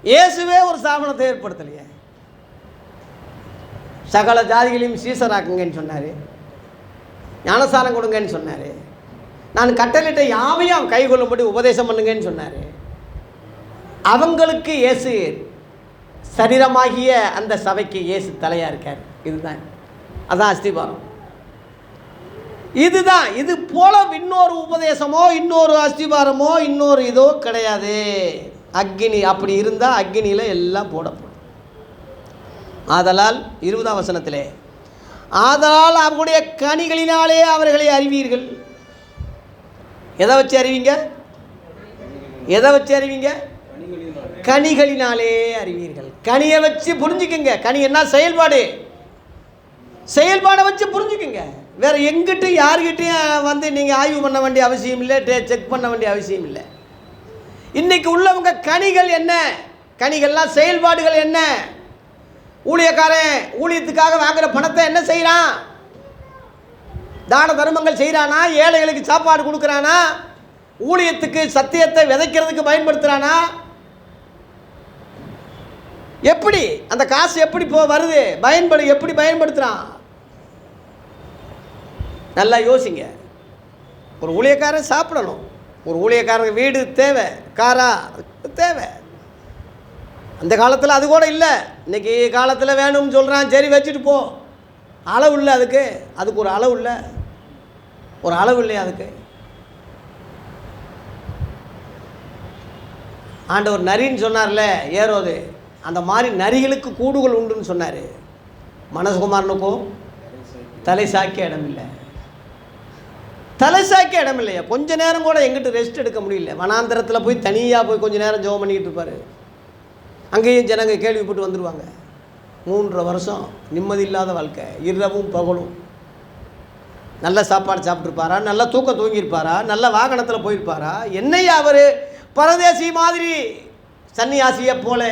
இயேசுவே ஒரு ஸ்தாபனத்தை ஏற்படுத்தலையே. சகல ஜாதிகளையும் சீசராக்குங்கன்னு சொன்னார், ஞானசாரம் கொடுங்கன்னு சொன்னார், நான் கட்டளையிட்ட யாவையும் கை கொள்ளும்படி உபதேசம் பண்ணுங்கன்னு சொன்னார். அவங்களுக்கு இயேசு சரீரமாகிய அந்த சபைக்கு இயேசு தலையாக இருக்கார். இதுதான், அதான் அஸ்திபாரம். இதுதான். இது போல இன்னொரு உபதேசமோ, இன்னொரு அஸ்திபாரமோ, இன்னொரு இதோ கிடையாது. அக்னி அப்படி இருந்தால் அக்னியில் எல்லாம் போடப்படும். ஆதலால் 20ஆம் வசனத்திலே, ஆதலால் அவர்களுடைய கனிகளினாலே அவர்களை அறிவீர்கள். எதை வச்சு அறிவீங்க? கனிகளினாலே அறிவீர்கள். கனியை வச்சு புரிஞ்சுக்குங்க. கனி என்ன? செயல்பாடை வச்சு புரிஞ்சுக்குங்க. வேறு எங்கிட்ட யாருக்கிட்டையும் வந்து நீங்கள் ஆய்வு பண்ண வேண்டிய அவசியம் இல்லை, செக் பண்ண வேண்டிய அவசியம் இல்லை. இன்றைக்கி உள்ளவங்க கனிகள் என்ன, கனிகள்லாம் செயல்பாடுகள் என்ன? ஊழியக்காரன் ஊழியத்துக்காக வாங்குகிற பணத்தை என்ன செய்கிறான்? தான தர்மங்கள் செய்கிறானா? ஏழைகளுக்கு சாப்பாடு கொடுக்குறானா? ஊழியத்துக்கு சத்தியத்தை விதைக்கிறதுக்கு பயன்படுத்துகிறானா? எப்படி அந்த காசு எப்படி வருது? எப்படி பயன்படுத்துகிறான்? நல்லா யோசிங்க. ஒரு ஊழியக்காரன் சாப்பிடணும், ஒரு ஊழியக்காரன் வீடு தேவை, காரா தேவை. அந்த காலத்தில் அது கூட இல்லை. இன்றைக்கி காலத்தில் வேணும்னு சொல்கிறான், சரி வச்சுட்டு போ. அளவு இல்லை அதுக்கு ஒரு அளவு இல்லை, ஒரு அளவு இல்லையா அதுக்கு? ஆண்டவர் நரின்னு சொன்னார்ல ஏரோது, அந்த மாதிரி நரிகளுக்கு கூடுகள் உண்டுன்னு சொன்னார். மனசுகுமாரனுக்கும் தலை சாக்கிய இடம் இல்லை, இல்லையா? கொஞ்ச நேரம் கூட எங்கிட்ட ரெஸ்ட் எடுக்க முடியல. வனாந்தரத்தில் போய் தனியாக போய் கொஞ்சம் நேரம் ஜெபம் பண்ணிக்கிட்டு இருப்பார். அங்கேயும் ஜனங்க கேள்விப்பட்டு வந்துடுவாங்க. 3.5 வருஷம் நிம்மதி இல்லாத வாழ்க்கை, இரவும் பகலும். நல்ல சாப்பாடு சாப்பிட்ருப்பாரா, நல்ல தூக்கம் தூங்கியிருப்பாரா, நல்ல வாகனத்தில் போயிருப்பாரா? என்னையா அவர் பரதேசி மாதிரி சன்னியாசியை போல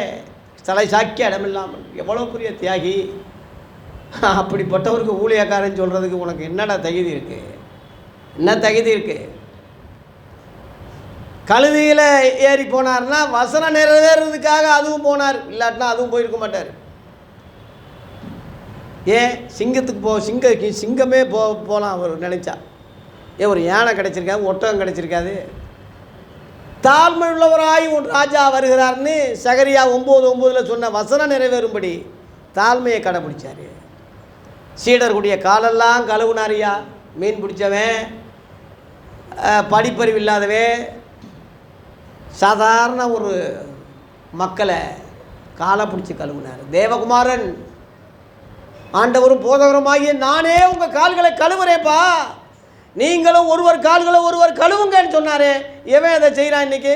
தலை சாக்கிய இடமில்லாமல் எவ்வளோ பெரிய தியாகி. அப்படிப்பட்டவருக்கு ஊழியக்காரன் சொல்கிறதுக்கு உனக்கு என்னடா தகுதி இருக்குது? என்ன தகுதி இருக்குது? கழுதியில் ஏறி போனார்னா வசனம் நிறைவேறதுக்காக அதுவும் போனார், இல்லாட்டினா அதுவும் போயிருக்க மாட்டார். ஏன் சிங்கத்துக்கு சிங்கமே போகலாம் அவர் நினச்சா. ஒரு யானை கிடச்சிருக்காது, ஒட்டகம் கிடச்சிருக்காது. தாழ்மை உள்ளவராய் ஒரு ராஜா வருகிறார்னு சகரியா 9:9 சொன்ன வசனம் நிறைவேறும்படி தாழ்மையை கடைப்பிடிச்சார். சீடர்களுடைய காலெல்லாம் கழுவுனாரியா. மீன் பிடிச்சவன், படிப்பறிவு இல்லாதவன், சாதாரண ஒரு மக்களை காலை பிடிச்சி கழுவுனார். தேவகுமாரன் ஆண்டவரும் போதகருமாகிய நானே உங்கள் கால்களை கழுவுறேப்பா, நீங்களும் ஒருவர் கால்களை ஒருவர் கழுவுங்கன்னு சொன்னார். எவன் அதை செய்கிறான் இன்னைக்கு?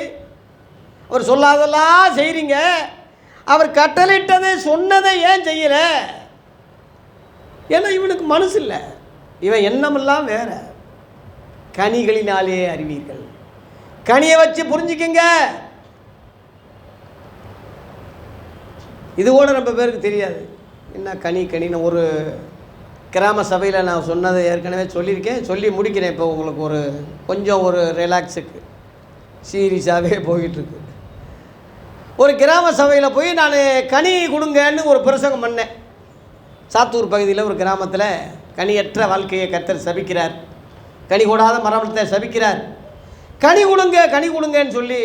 அவர் சொல்லாதெல்லாம் செய்கிறீங்க, அவர் கட்டளையிட்டதை சொன்னதை ஏன் செய்யலை? ஏன்னா இவனுக்கு மனசு இல்லை, இவன் எண்ணமெல்லாம் வேற. கனிகளினாலே அறிவீர்கள். கனியை வச்சு புரிஞ்சுக்குங்க. இது கூட ரொம்ப பேருக்கு தெரியாது. என்ன கனின்னு ஒரு கிராம சபையில் நான் சொன்னதை ஏற்கனவே சொல்லியிருக்கேன், சொல்லி முடிக்கிறேன். இப்போ உங்களுக்கு ஒரு கொஞ்சம் ஒரு ரிலாக்ஸுக்கு சீரியஸாகவே போயிட்டுருக்கு. ஒரு கிராம சபையில் போய் நான் கனி கொடுங்கன்னு ஒரு பிரசங்கம் பண்ணேன். சாத்தூர் பகுதியில் ஒரு கிராமத்தில் கனியற்ற வாழ்க்கையை கர்த்தர் சபிக்கிறார், கனி கூடாத மரத்தை சபிக்கிறார். கனி கொடுங்கன்னு சொல்லி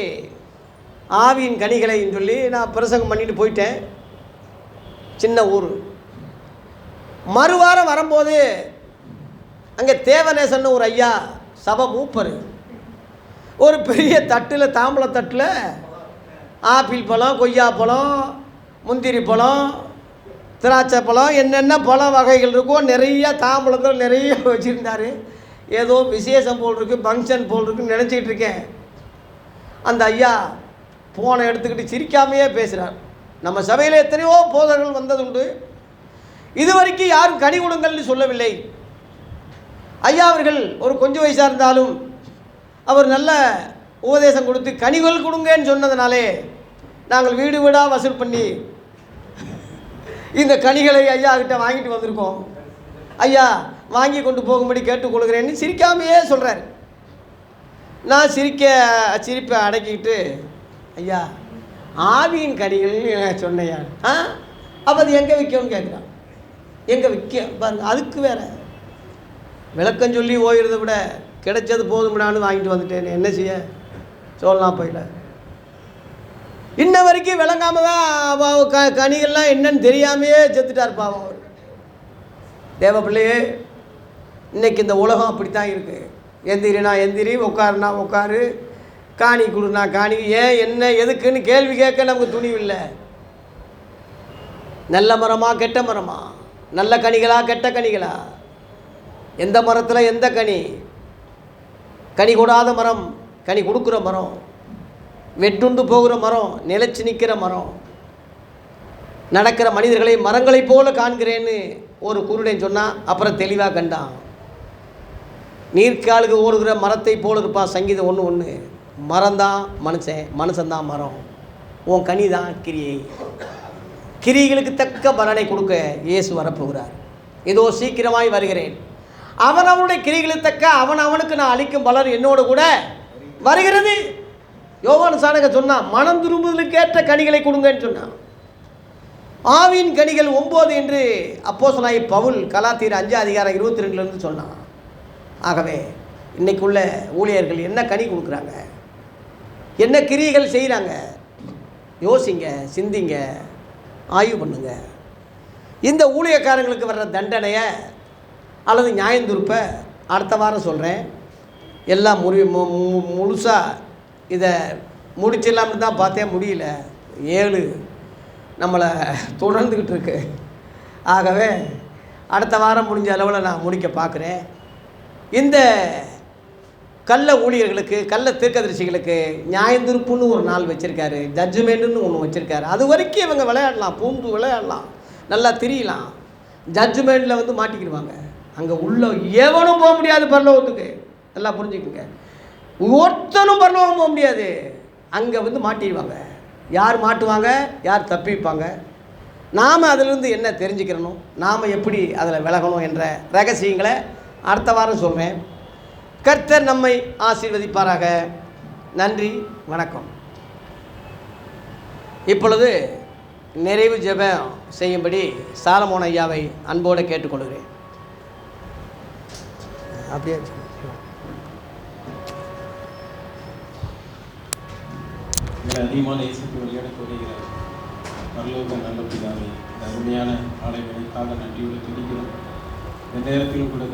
ஆவியின் கனிகளைன்னு சொல்லி நான் பிரசங்கம் பண்ணிட்டு போயிட்டேன். சின்ன ஊர். மறுவாரம் வரும்போது அங்கே தேவநேசன் ஒரு ஐயா சபை மூப்பர் ஒரு பெரிய தட்டில், தாம்பளை தட்டில் ஆப்பிள் பழம், கொய்யா பழம், முந்திரி பழம், திராட்சை பழம், என்னென்ன பழ வகைகள் இருக்கோ நிறைய தாம்பளத்தில் நிறைய வச்சுருந்தார். ஏதோ விசேஷம் போல் இருக்குது, ஃபங்க்ஷன் போல் இருக்குன்னு நினச்சிக்கிட்டு இருக்கேன். அந்த ஐயா ஃபோனை எடுத்துக்கிட்டு சிரிக்காமையே பேசுகிறார். நம்ம சபையில் எத்தனையோ போதகர்கள் வந்ததுண்டு, இதுவரைக்கும் யாரும் கனி கொடுங்கள்னு சொல்லவில்லை. ஐயா அவர்கள் ஒரு கொஞ்சம் வயசாக இருந்தாலும் அவர் நல்ல உபதேசம் கொடுத்து கனிகள் கொடுங்கன்னு சொன்னதுனாலே நாங்கள் வீடு வீடாக வசூல் பண்ணி இந்த கனிகளை ஐயா கிட்ட வாங்கிட்டு வந்திருக்கோம். ஐயா வாங்கி கொண்டு போகும்படி கேட்டுக்கொள்கிறேன்னு சிரிக்காமையே சொல்கிறார். நான் சிரிப்பை அடக்கிக்கிட்டு, ஐயா ஆவியின் கனிகள்னு சொன்னையா, அப்போ அது எங்கே விற்கும்னு கேட்குறான். எங்கே விற்க பாருங்க, அதுக்கு வேறு விளக்கம் சொல்லி ஓய்கிறத விட கிடைச்சது போதும்னான்னு வாங்கிட்டு வந்துட்டேன். என்ன செய்ய சொல்லலாம் போயில. இன்ன வரைக்கும் விளங்காம தான் கனிகள்லாம் என்னன்னு தெரியாமையே செத்துட்டார் பாவம் அவர். தேவ பிள்ளையே, இன்றைக்கி இந்த உலகம் அப்படித்தான் இருக்குது. எந்திரினா எந்திரி, உட்காருனா உட்காரு, காணி கொடுனா காணி. ஏன் என்ன எதுக்குன்னு கேள்வி கேட்க நமக்கு துணிவில்லை. நல்ல மரமா கெட்ட மரமா, நல்ல கனிகளா கெட்ட கனிகளா, எந்த மரத்தில் எந்த கனி? கனி கூடாத மரம், கனி கொடுக்குற மரம், வெட்டுண்டு போகிற மரம், நிலைச்சி நிற்கிற மரம், நடக்கிற மனிதர்களை மரங்களைப் போல காண்கிறேன்னு ஒரு குருடன் சொன்னான். அப்புறம் தெளிவாக கண்டான். நீர்க்காலுக்கு ஓடுகிற மரத்தை போல இருப்பான். சங்கீதம் 1:1. மரம்தான் மனுஷன், மனுஷன்தான் மரம். உன் கனி தான் கிரியை. கிரிகளுக்கு தக்க பலனை கொடுக்க இயேசு வரப்போகிறார். இதோ சீக்கிரமாய் வருகிறேன், அவனுடைய கிரிகளுக்கு தக்க அவனுக்கு நான் அளிக்கும் பலன் என்னோடு கூட வருகிறது. யோவான் சாணக சொன்னான், மனம் திரும்புதலுக்கு ஏற்ற கனிகளை கொடுங்கன்னு சொன்னான். ஆவின் கனிகள் 9 என்று அப்போஸ்தலனாகிய பவுல் கலாத்தியர் 5:22 சொன்னான். ஆகவே இன்றைக்குள்ள ஊழியர்கள் என்ன கனி கொடுக்குறாங்க, என்ன கிரியைகள் செய்கிறாங்க? யோசிங்க, சிந்திங்க, ஆய்வு பண்ணுங்க. இந்த ஊழியக்காரங்களுக்கு வர்ற தண்டனையை அல்லது நியாயந்தீர்ப்பை அடுத்த வாரம் சொல்கிறேன். எல்லாம் முழுசாக இதை முடிச்சிடலாம்னு தான் பார்த்தேன், முடியல. 7 நம்மளை தொடர்ந்துக்கிட்டு இருக்கு. ஆகவே அடுத்த வாரம் முடிஞ்ச அளவில் நான் முடிக்க பார்க்குறேன். இந்த கள்ள ஊழியர்களுக்கு, கள்ள தீர்க்கதரிசிகளுக்கு நியாயந்தீர்ப்புன்னு ஒரு நாள் வச்சுருக்காரு, ஜட்ஜ்மெண்ட்டுன்னு ஒன்று வச்சுருக்காரு. அது வரைக்கும் இவங்க விளையாடலாம், பூந்து விளையாடலாம், நல்லா திரியலாம். ஜட்ஜ்மெண்ட்டில் வந்து மாட்டிக்கிடுவாங்க. அங்கே உள்ள எவனும் போக முடியாது பரலோகத்துக்கு. நல்லா புரிஞ்சுக்குங்க, ஒருத்தனும் பரலோகம் போக முடியாது. அங்கே வந்து மாட்டிடுவாங்க. யார் மாட்டுவாங்க, யார் தப்பிப்பாங்க? நாம் அதிலிருந்து என்ன தெரிஞ்சுக்கிறணும், நாம் எப்படி அதில் விலகணும் என்ற ரகசியங்களை அடுத்த வாரம் சொல்கிறேன். கர்த்தர் நம்மை ஆசீர்வதிப்பாராக. நன்றி, வணக்கம். இப்பொழுது நிறைவு ஜெபம் செய்யும்படி சாலமோன் ஐயாவை அன்போடு கேட்டுக்கொள்கிறேன். அப்படியே அதிகமான இயேசுக்கு விளையாட வருகிறார். பரலோக நல்ல பிதாவே, இந்த அருமையான ஆலயங்களுக்காக நன்றியோடு துதிக்கிறோம். இந்த நேரத்திலும் கூட